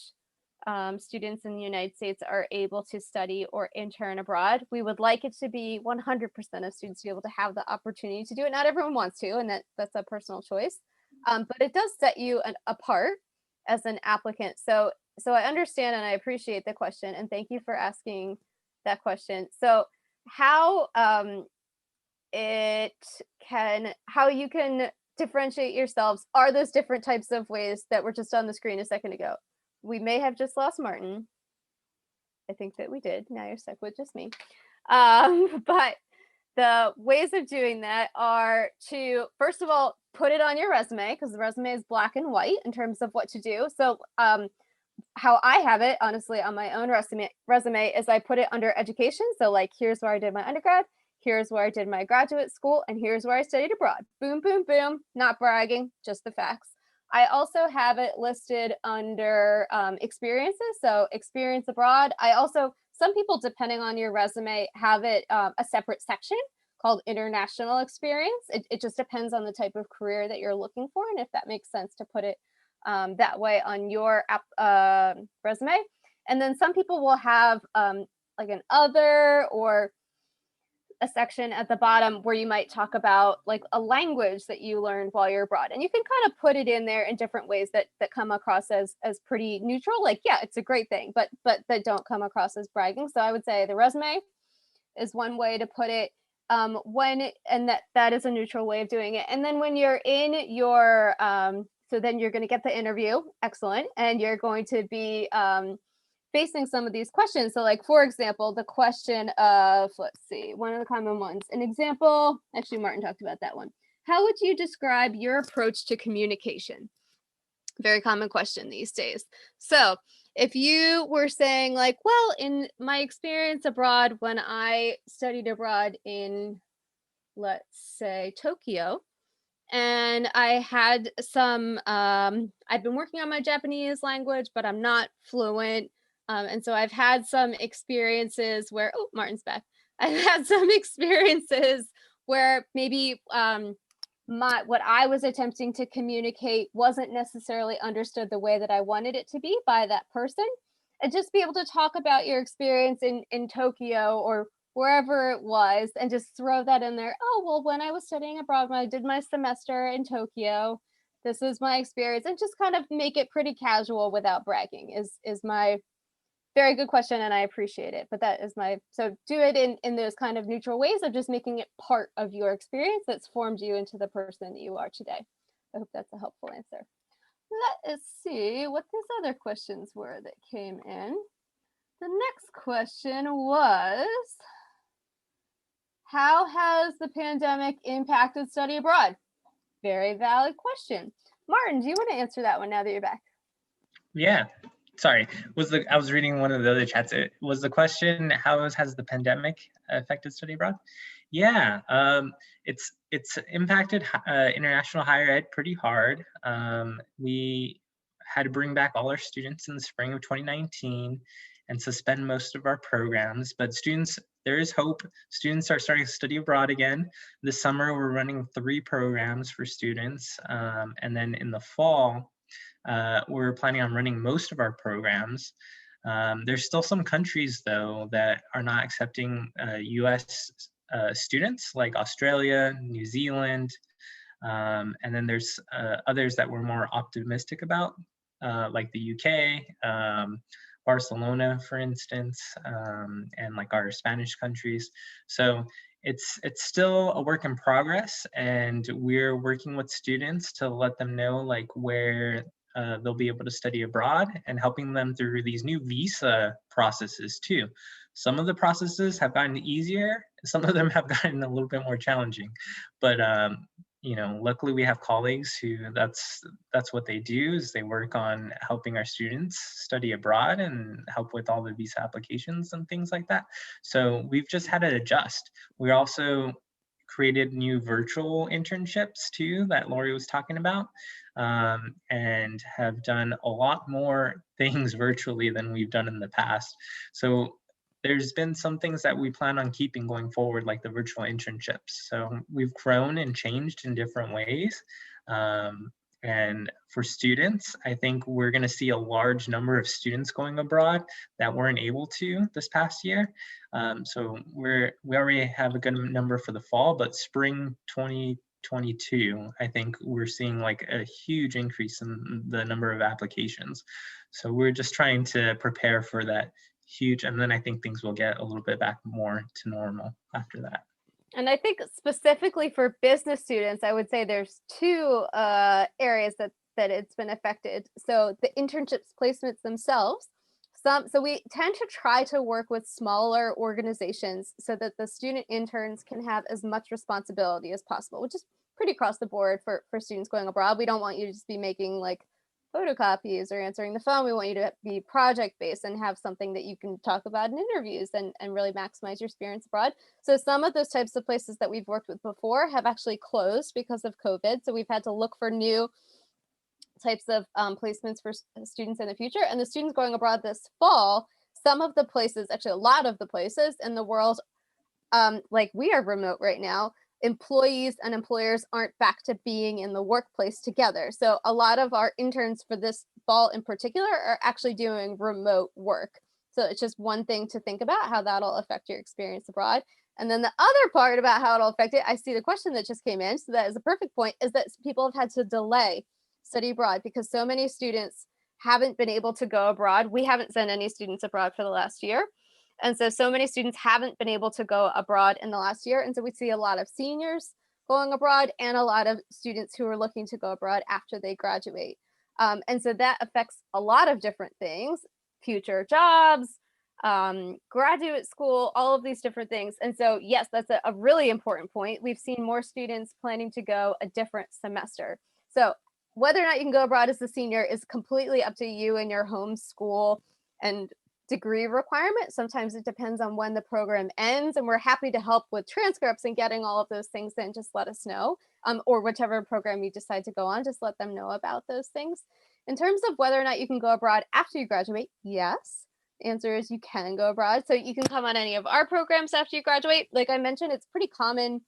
students in the United States are able to study or intern abroad. We would like it to be 100% of students to be able to have the opportunity to do it. Not everyone wants to, and that's a personal choice. But it does set you apart as an applicant. So I understand and I appreciate the question, and thank you for asking that question. So how you can differentiate yourselves are those different types of ways that were just on the screen a second ago. We may have just lost Martin. I think that we did. Now you're stuck with just me. But the ways of doing that are to, first of all, put it on your resume, because the resume is black and white in terms of what to do. So how I have it, honestly, on my own resume is I put it under education. So like, here's where I did my undergrad, here's where I did my graduate school, and here's where I studied abroad. Boom, boom, boom. Not bragging, just the facts. I also have it listed under experiences. So experience abroad. Some people, depending on your resume, have it a separate section called international experience. It just depends on the type of career that you're looking for, and if that makes sense to put it that way on your resume. And then some people will have like an other, or a section at the bottom where you might talk about like a language that you learned while you're abroad, and you can kind of put it in there in different ways that come across as pretty neutral, like, yeah, it's a great thing, but that don't come across as bragging. So I would say the resume is one way to put it, that is a neutral way of doing it. And then when you're in your so then you're going to get the interview, excellent, and you're going to be facing some of these questions. So like, for example, the question of, let's see, one of the common ones, an example, actually Martin talked about that one. How would you describe your approach to communication? Very common question these days. So if you were saying like, well, in my experience abroad, when I studied abroad in, let's say, Tokyo, and I had some, I've been working on my Japanese language, but I'm not fluent. And so I've had some experiences where, oh, Martin's back. I've had some experiences where maybe what I was attempting to communicate wasn't necessarily understood the way that I wanted it to be by that person. And just be able to talk about your experience in Tokyo or wherever it was, and just throw that in there. Oh, well, when I was studying abroad, when I did my semester in Tokyo, this is my experience, and just kind of make it pretty casual without bragging is my very good question, and I appreciate it. But that is so do it in those kind of neutral ways of just making it part of your experience that's formed you into the person that you are today. I hope that's a helpful answer. Let us see what these other questions were that came in. The next question was, how has the pandemic impacted study abroad? Very valid question. Martin, do you want to answer that one now that you're back? Yeah, sorry. I was reading one of the other chats. It was the question, how has the pandemic affected study abroad? Yeah, it's impacted international higher ed pretty hard. We had to bring back all our students in the spring of 2019 and suspend most of our programs, but students, there is hope. Students are starting to study abroad again. This summer, we're running 3 programs for students. And then in the fall, we're planning on running most of our programs. There's still some countries, though, that are not accepting US students, like Australia, New Zealand, and then there's others that we're more optimistic about, like the UK, Barcelona, for instance, and like our Spanish countries. So it's still a work in progress, and we're working with students to let them know like where they'll be able to study abroad and helping them through these new visa processes too. Some of the processes have gotten easier. Some of them have gotten a little bit more challenging, but you know, luckily we have colleagues who that's what they do, is they work on helping our students study abroad and help with all the visa applications and things like that. So we've just had to adjust. We also created new virtual internships too that Lori was talking about, and have done a lot more things virtually than we've done in the past. So there's been some things that we plan on keeping going forward, like the virtual internships. So we've grown and changed in different ways. And for students, I think we're going to see a large number of students going abroad that weren't able to this past year. So we already have a good number for the fall, but spring 2022, I think we're seeing like a huge increase in the number of applications. So we're just trying to prepare for that huge, and then I think things will get a little bit back more to normal after that. And I think specifically for business students, I would say there's 2 areas that it's been affected. So the internships placements themselves, so we tend to try to work with smaller organizations so that the student interns can have as much responsibility as possible, which is pretty across the board for students going abroad. We don't want you to just be making like photocopies or answering the phone. We want you to be project-based and have something that you can talk about in interviews and really maximize your experience abroad. So some of those types of places that we've worked with before have actually closed because of COVID. So we've had to look for new types of placements for students in the future. And the students going abroad this fall, some of the places, actually a lot of the places in the world, like we are remote right now, employees and employers aren't back to being in the workplace together. So a lot of our interns for this fall in particular are actually doing remote work. So it's just one thing to think about how that'll affect your experience abroad. And then the other part about how it'll affect it, I see the question that just came in, so that is a perfect point, is that people have had to delay study abroad because so many students haven't been able to go abroad. We haven't sent any students abroad for the last year. And so many students haven't been able to go abroad in the last year. And so we see a lot of seniors going abroad and a lot of students who are looking to go abroad after they graduate. And so that affects a lot of different things, future jobs, graduate school, all of these different things. And so, yes, that's a really important point. We've seen more students planning to go a different semester. So whether or not you can go abroad as a senior is completely up to you and your home school and degree requirement. Sometimes it depends on when the program ends, and we're happy to help with transcripts and getting all of those things in. Just let us know, or whichever program you decide to go on, just let them know about those things. In terms of whether or not you can go abroad after you graduate, yes. The answer is you can go abroad. So you can come on any of our programs after you graduate. Like I mentioned, it's pretty common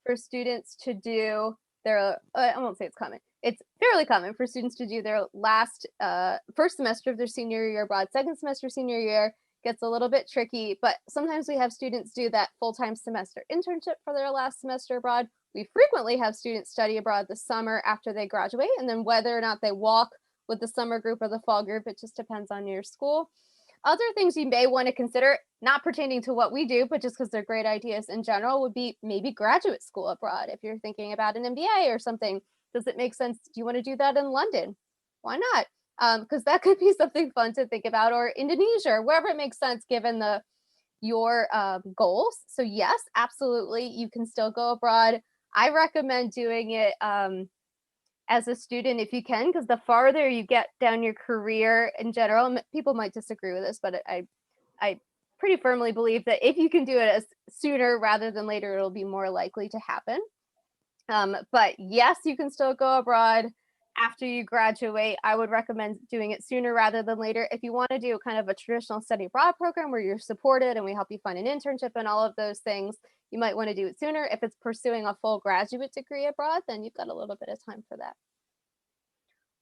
for students to do their, I won't say it's common. It's fairly common for students to do their last first semester of their senior year abroad. Second semester senior year gets a little bit tricky, but sometimes we have students do that full-time semester internship for their last semester abroad. We frequently have students study abroad the summer after they graduate, and then whether or not they walk with the summer group or the fall group, it just depends on your school. other things you may want to consider, not pertaining to what we do, but just because they're great ideas in general, would be maybe graduate school abroad. If you're thinking about an MBA or something, does it make sense? Do you want to do that in London? Why not? Because that could be something fun to think about, or Indonesia, or wherever it makes sense given your goals. So yes, absolutely, you can still go abroad. I recommend doing it as a student if you can, because the farther you get down your career in general, people might disagree with this, but I pretty firmly believe that if you can do it as sooner rather than later, it'll be more likely to happen. But yes, you can still go abroad after you graduate. I would recommend doing it sooner rather than later. If you want to do kind of a traditional study abroad program where you're supported and we help you find an internship and all of those things, you might want to do it sooner. If it's pursuing a full graduate degree abroad, then you've got a little bit of time for that.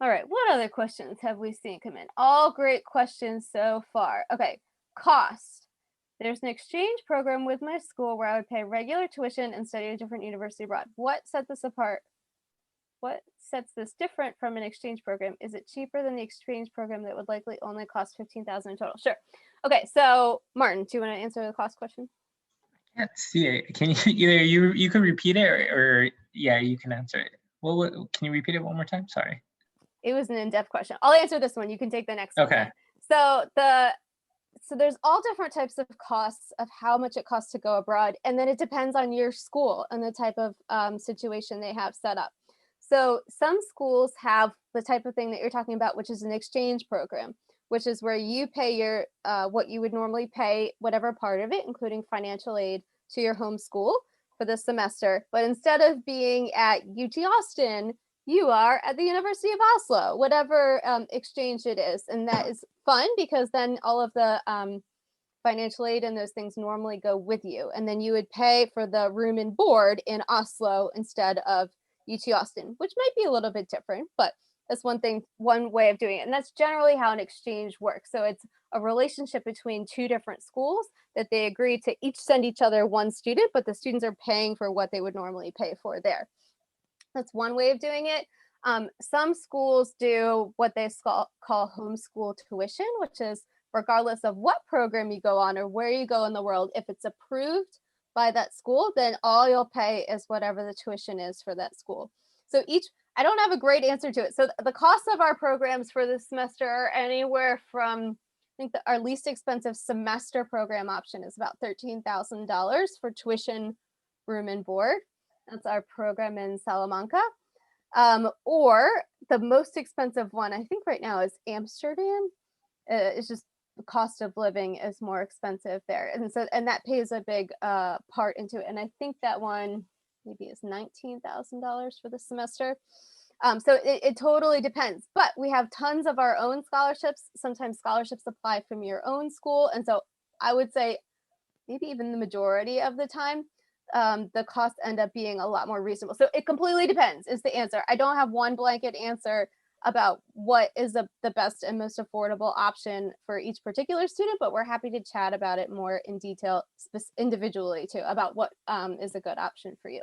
All right, what other questions have we seen come in? All great questions so far. Okay, cost. There's an exchange program with my school where I would pay regular tuition and study at a different university abroad. What sets this apart? What sets this different from an exchange program? Is it cheaper than the exchange program that would likely only cost $15,000 in total? Sure. Okay, so Martin, do you want to answer the cost question? Can't see it. Can you either you can repeat it or yeah, you can answer it. Well, can you repeat it one more time? Sorry. It was an in-depth question. I'll answer this one. You can take the next one. Okay. So there's all different types of costs of how much it costs to go abroad. And then it depends on your school and the type of situation they have set up. So some schools have the type of thing that you're talking about, which is an exchange program, which is where you pay your what you would normally pay, whatever part of it, including financial aid, to your home school for the semester. But instead of being at UT Austin, you are at the University of Oslo, whatever exchange it is. And that is fun because then all of the financial aid and those things normally go with you. And then you would pay for the room and board in Oslo instead of UT Austin, which might be a little bit different, but that's one way of doing it. And that's generally how an exchange works. So it's a relationship between two different schools that they agree to each send each other one student, but the students are paying for what they would normally pay for there. That's one way of doing it. Some schools do what they call homeschool tuition, which is regardless of what program you go on or where you go in the world, if it's approved by that school, then all you'll pay is whatever the tuition is for that school. So I don't have a great answer to it. So the cost of our programs for this semester are anywhere from, I think our least expensive semester program option is about $13,000 for tuition, room and board. That's our program in Salamanca. Or the most expensive one, I think right now, is Amsterdam. It's just the cost of living is more expensive there. And that pays a big part into it. And I think that one maybe is $19,000 for the semester. So it totally depends. But we have tons of our own scholarships. Sometimes scholarships apply from your own school. And so I would say maybe even the majority of the time, the costs end up being a lot more reasonable. So it completely depends is the answer. I don't have one blanket answer about what is the best and most affordable option for each particular student, but we're happy to chat about it more in detail individually too, about what is a good option for you.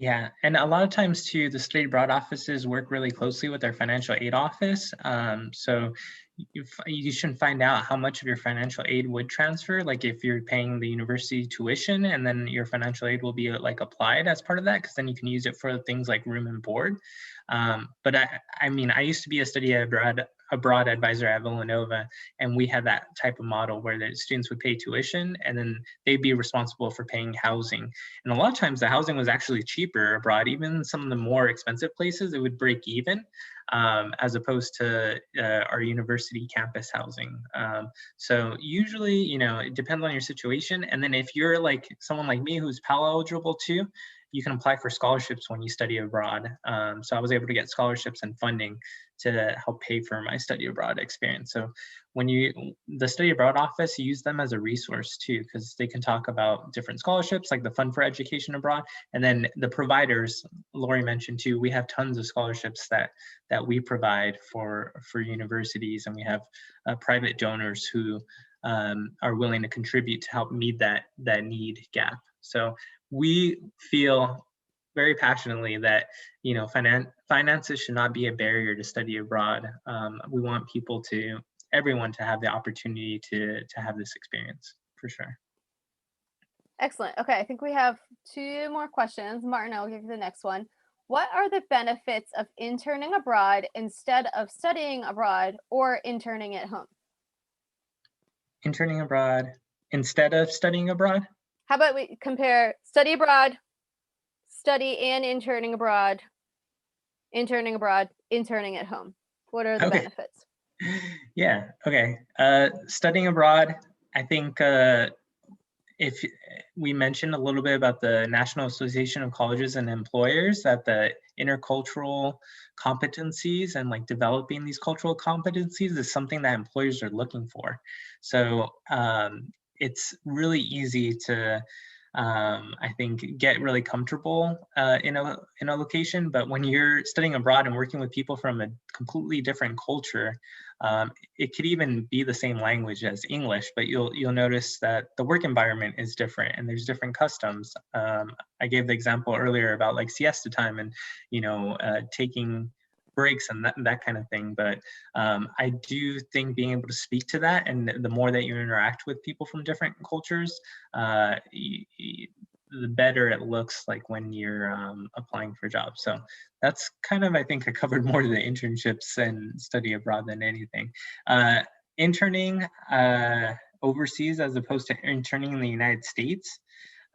Yeah, and a lot of times too, the study abroad offices work really closely with their financial aid office. So you should find out how much of your financial aid would transfer, like if you're paying the university tuition and then your financial aid will be like applied as part of that, because then you can use it for things like room and board. But I mean, I used to be a study abroad advisor at Villanova, and we had that type of model where the students would pay tuition and then they'd be responsible for paying housing. And a lot of times the housing was actually cheaper abroad. Even some of the more expensive places, it would break even, as opposed to our university campus housing. So usually, you know, it depends on your situation. And then if you're like someone like me who's Pell eligible too, you can apply for scholarships when you study abroad. So I was able to get scholarships and funding to help pay for my study abroad experience. So when the study abroad office, use them as a resource too, because they can talk about different scholarships like the Fund for Education Abroad. And then the providers, Lori mentioned too, we have tons of scholarships that we provide for universities, and we have private donors who are willing to contribute to help meet that need gap. So we feel very passionately that, you know, finances should not be a barrier to study abroad. We want people to everyone to have the opportunity to have this experience, for sure. Excellent. Okay, I think we have 2 more questions. Martin, I'll give you the next one. What are the benefits of interning abroad instead of studying abroad or interning at home? Interning abroad instead of studying abroad? How about we compare study abroad, study and interning abroad, interning abroad, interning at home? What are the Okay. benefits? Yeah, okay. Studying abroad, I think if we mentioned a little bit about the National Association of Colleges and Employers, that the intercultural competencies and like developing these cultural competencies is something that employers are looking for. So it's really easy to, I think, get really comfortable in a location. But when you're studying abroad and working with people from a completely different culture, it could even be the same language as English, but you'll notice that the work environment is different and there's different customs. I gave the example earlier about like siesta time and taking breaks and that kind of thing. But I do think being able to speak to that, and the more that you interact with people from different cultures, the better it looks like when you're applying for jobs. So that's kind of, I think I covered more of the internships and study abroad than anything. Interning overseas as opposed to interning in the United States.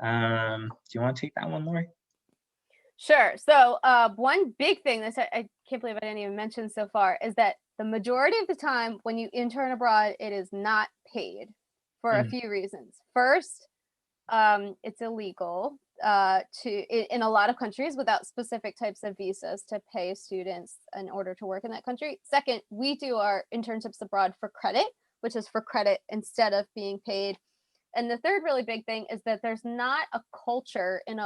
Do you want to take that one, Lori? Sure. So one big thing that I can't believe I didn't even mention so far is that the majority of the time when you intern abroad, it is not paid for a few reasons. First, it's illegal in a lot of countries without specific types of visas to pay students in order to work in that country. Second, we do our internships abroad for credit, which is for credit instead of being paid. And the third really big thing is that there's not a culture in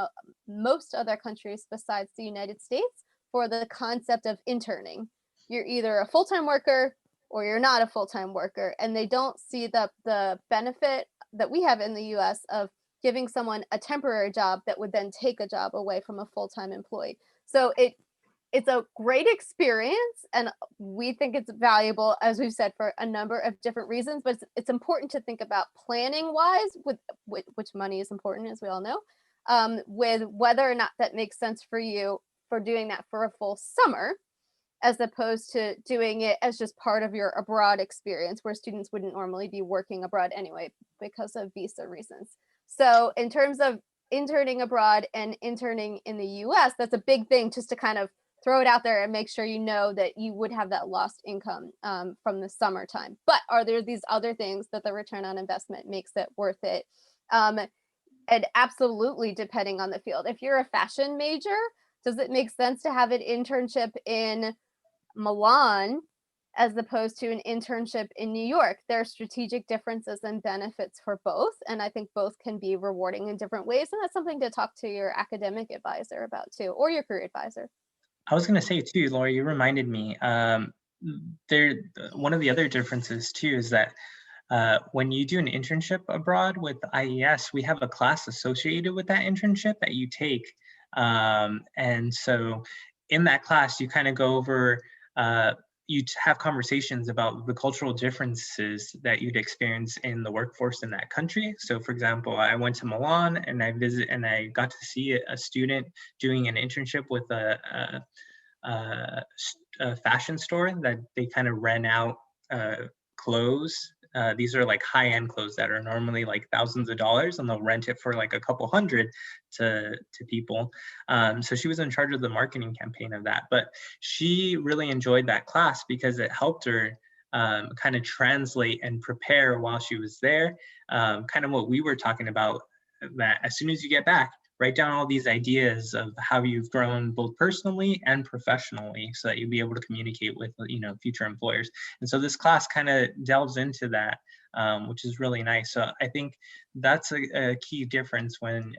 most other countries besides the United States for the concept of interning. You're either a full-time worker or you're not a full-time worker, and they don't see the benefit that we have in the US of giving someone a temporary job that would then take a job away from a full-time employee. So it's a great experience, and we think it's valuable, as we've said, for a number of different reasons, but it's important to think about planning wise with which money is important, as we all know, with whether or not that makes sense for you for doing that for a full summer, as opposed to doing it as just part of your abroad experience, where students wouldn't normally be working abroad anyway because of visa reasons. So in terms of interning abroad and interning in the US, that's a big thing, just to kind of throw it out there and make sure you know that you would have that lost income from the summertime. But are there these other things that the return on investment makes it worth it? And absolutely, depending on the field. If you're a fashion major, does it make sense to have an internship in Milan as opposed to an internship in New York? There are strategic differences and benefits for both, and I think both can be rewarding in different ways, and that's something to talk to your academic advisor about too, or your career advisor. I was going to say too, Laura, you reminded me, one of the other differences too is that when you do an internship abroad with IES, we have a class associated with that internship that you take. And so in that class, you kind of go over, you have conversations about the cultural differences that you'd experience in the workforce in that country. So for example, I went to Milan and I got to see a student doing an internship with a fashion store that they kind of rent out clothes. These are like high-end clothes that are normally like thousands of dollars, and they'll rent it for like a couple hundred to people. So she was in charge of the marketing campaign of that, but she really enjoyed that class because it helped her kind of translate and prepare while she was there. Kind of what we were talking about, that as soon as you get back, write down all these ideas of how you've grown both personally and professionally, so that you'll be able to communicate with future employers. And so this class kind of delves into that, which is really nice. So I think that's a key difference when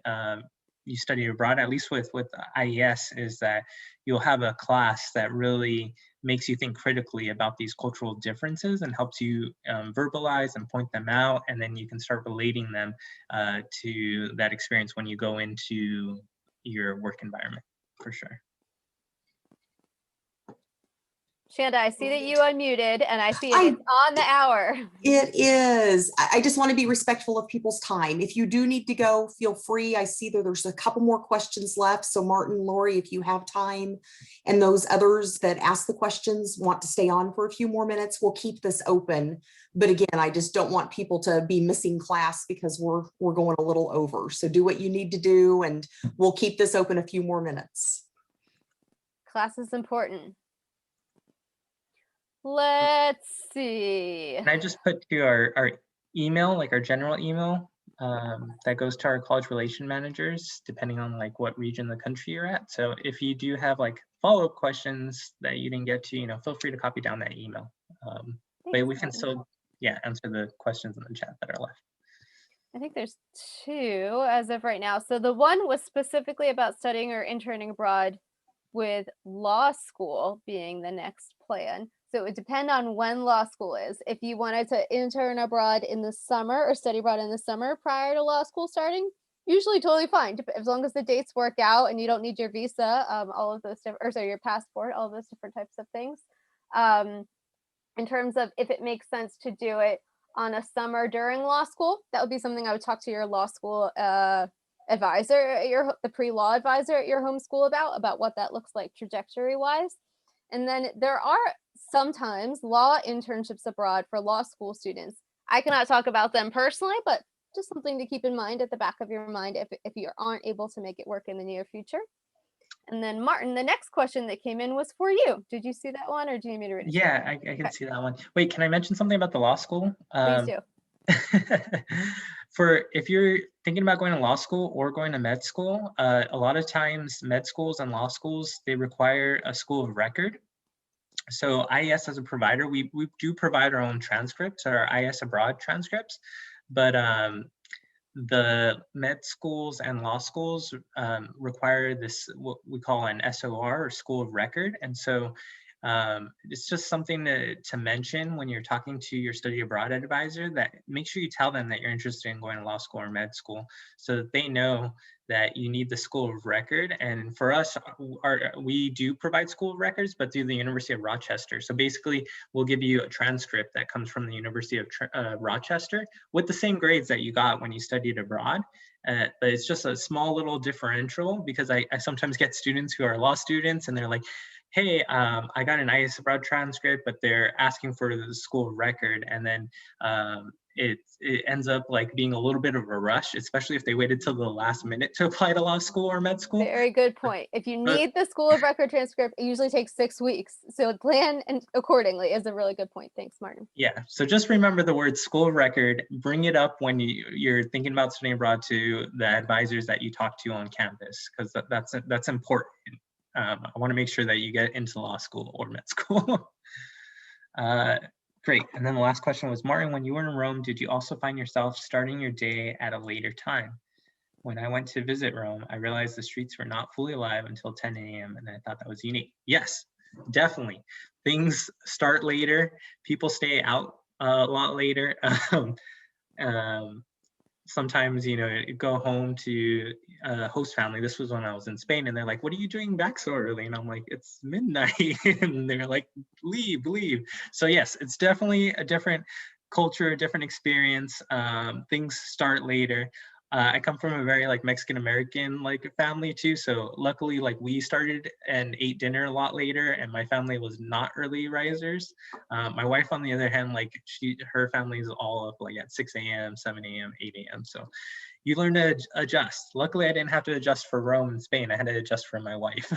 you study abroad, at least with IES, is that you'll have a class that really makes you think critically about these cultural differences and helps you verbalize and point them out, and then you can start relating them to that experience when you go into your work environment, for sure. Shanda, I see that you unmuted and I see I it's on the hour. It is. I just want to be respectful of people's time. If you do need to go, feel free. I see that there's a couple more questions left. So Martin, Lori, if you have time, and those others that ask the questions want to stay on for a few more minutes, we'll keep this open. But again, I just don't want people to be missing class because we're going a little over. So do what you need to do, and we'll keep this open a few more minutes. Class is important. Let's see. Can I just put to our email, like our general email, that goes to our college relation managers, depending on like what region of the country you're at. So if you do have like follow-up questions that you didn't get to, you know, feel free to copy down that email. But we can still, answer the questions in the chat that are left. I think there's two as of right now. So the one was specifically about studying or interning abroad with law school being the next plan. So it would depend on when law school is. If you wanted to intern abroad in the summer or study abroad in the summer prior to law school starting, usually totally fine. As long as the dates work out and you don't need your visa, all of those your passport, all of those different types of things. In terms of if it makes sense to do it on a summer during law school, that would be something I would talk to your law school advisor, the pre-law advisor at your home school about what that looks like trajectory wise. And then there are sometimes law internships abroad for law school students. I cannot talk about them personally, but just something to keep in mind at the back of your mind if you aren't able to make it work in the near future. And then Martin, the next question that came in was for you. Did you see that one or do you need me to read it? Yeah, I can see that one. Wait, can I mention something about the law school? Please do. For if you're thinking about going to law school or going to med school, a lot of times med schools and law schools, they require a school of record. So IES as a provider, we do provide our own transcripts, our IES abroad transcripts, but the med schools and law schools require this, what we call an SOR or school of record. And so it's just something to mention when you're talking to your study abroad advisor, that make sure you tell them that you're interested in going to law school or med school so that they know that you need the school of record. And for us, we do provide school of records, but through the University of Rochester. So basically, we'll give you a transcript that comes from the University of Rochester with the same grades that you got when you studied abroad. But it's just a small little differential because I sometimes get students who are law students and they're like, hey, I got an IES abroad transcript, but they're asking for the school of record. And then it ends up like being a little bit of a rush, especially if they waited till the last minute to apply to law school or med school. Very good point. If you need the school of record transcript, it usually takes 6 weeks. So plan and accordingly is a really good point. Thanks, Martin. Yeah, so just remember the word school of record, bring it up when you're thinking about studying abroad to the advisors that you talk to on campus, because that's important. I want to make sure that you get into law school or med school. Great. And then the last question was, Martin, when you were in Rome, did you also find yourself starting your day at a later time? When I went to visit Rome, I realized the streets were not fully alive until 10 a.m. and I thought that was unique. Yes, definitely. Things start later. People stay out a lot later. Sometimes, you know, go home to a host family. This was when I was in Spain, and they're like, what are you doing back so early? And I'm like, it's midnight. And they're like, leave. So yes, it's definitely a different culture, a different experience. Things start later. I come from a very like Mexican American like family too. So luckily, like we started and ate dinner a lot later, and my family was not early risers. My wife, on the other hand, like her family is all up like at 6 a.m., 7 a.m., 8 a.m. So you learn to adjust. Luckily, I didn't have to adjust for Rome and Spain. I had to adjust for my wife.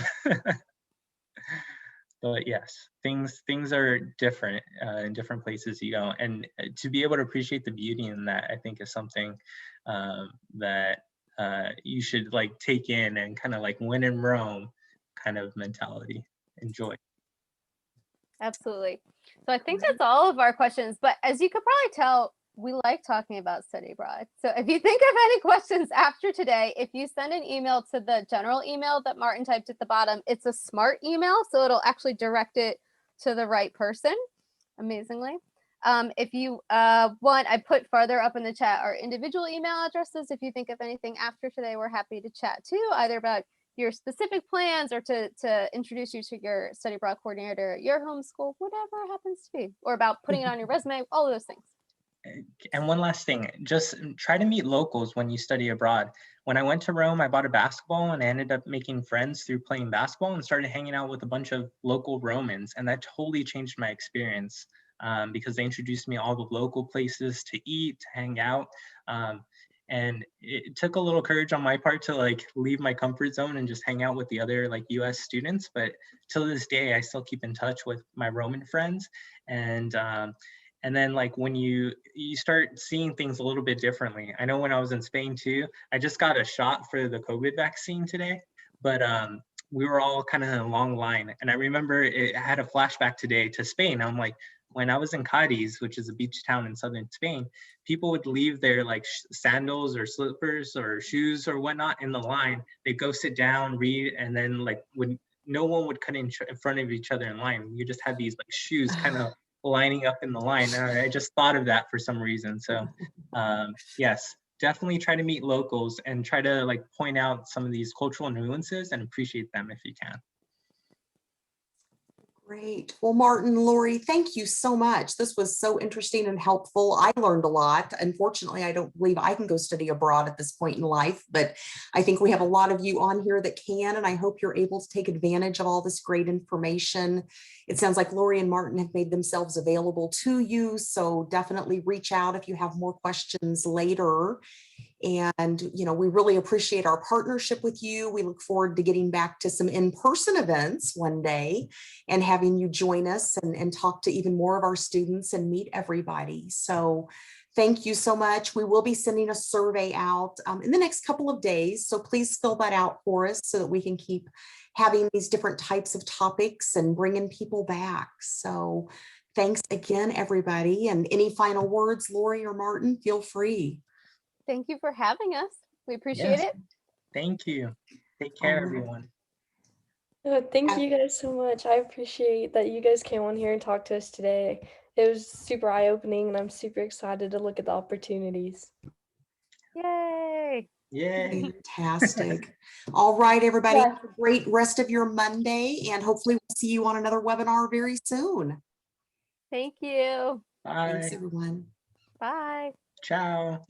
But yes, things are different in different places you go, and to be able to appreciate the beauty in that, I think is something that you should like take in and kind of like when in Rome kind of mentality. Enjoy. Absolutely. So I think that's all of our questions, but as you could probably tell, we like talking about study abroad. So if you think of any questions after today, if you send an email to the general email that Martin typed at the bottom, it's a smart email, so it'll actually direct it to the right person, amazingly. If you want, I put farther up in the chat our individual email addresses. If you think of anything after today, we're happy to chat too, either about your specific plans or to introduce you to your study abroad coordinator, your homeschool, whatever it happens to be, or about putting it on your resume, all of those things. And one last thing, just try to meet locals when you study abroad. When I went to Rome, I bought a basketball and I ended up making friends through playing basketball and started hanging out with a bunch of local Romans. And that totally changed my experience because they introduced me all the local places to eat, to hang out. And it took a little courage on my part to like leave my comfort zone and just hang out with the other like US students. But till this day, I still keep in touch with my Roman friends. And then like when you start seeing things a little bit differently. I know when I was in Spain too, I just got a shot for the COVID vaccine today, but we were all kind of in a long line. And I remember I had a flashback today to Spain. I'm like, when I was in Cadiz, which is a beach town in southern Spain, people would leave their like sandals or slippers or shoes or whatnot in the line. They'd go sit down, read, and then like no one would cut in front of each other in line. You just had these like shoes kind of lining up in the line. And I just thought of that for some reason. So yes, definitely try to meet locals and try to like point out some of these cultural nuances and appreciate them if you can. Great. Well, Martin, Lori, thank you so much. This was so interesting and helpful. I learned a lot. Unfortunately, I don't believe I can go study abroad at this point in life, but I think we have a lot of you on here that can, and I hope you're able to take advantage of all this great information. It sounds like Lori and Martin have made themselves available to you, so definitely reach out if you have more questions later. And, you know, we really appreciate our partnership with you. We look forward to getting back to some in-person events one day and having you join us and talk to even more of our students and meet everybody. So thank you so much. We will be sending a survey out in the next couple of days. So please fill that out for us so that we can keep having these different types of topics and bringing people back. So thanks again, everybody. And any final words, Lori or Martin, feel free. Thank you for having us. We appreciate it. Thank you. Take care, everyone. Thank you guys so much. I appreciate that you guys came on here and talked to us today. It was super eye-opening and I'm super excited to look at the opportunities. Yay. Yay. Fantastic. All right, everybody. Have a great rest of your Monday, and hopefully we'll see you on another webinar very soon. Thank you. Bye. Thanks, everyone. Bye. Ciao.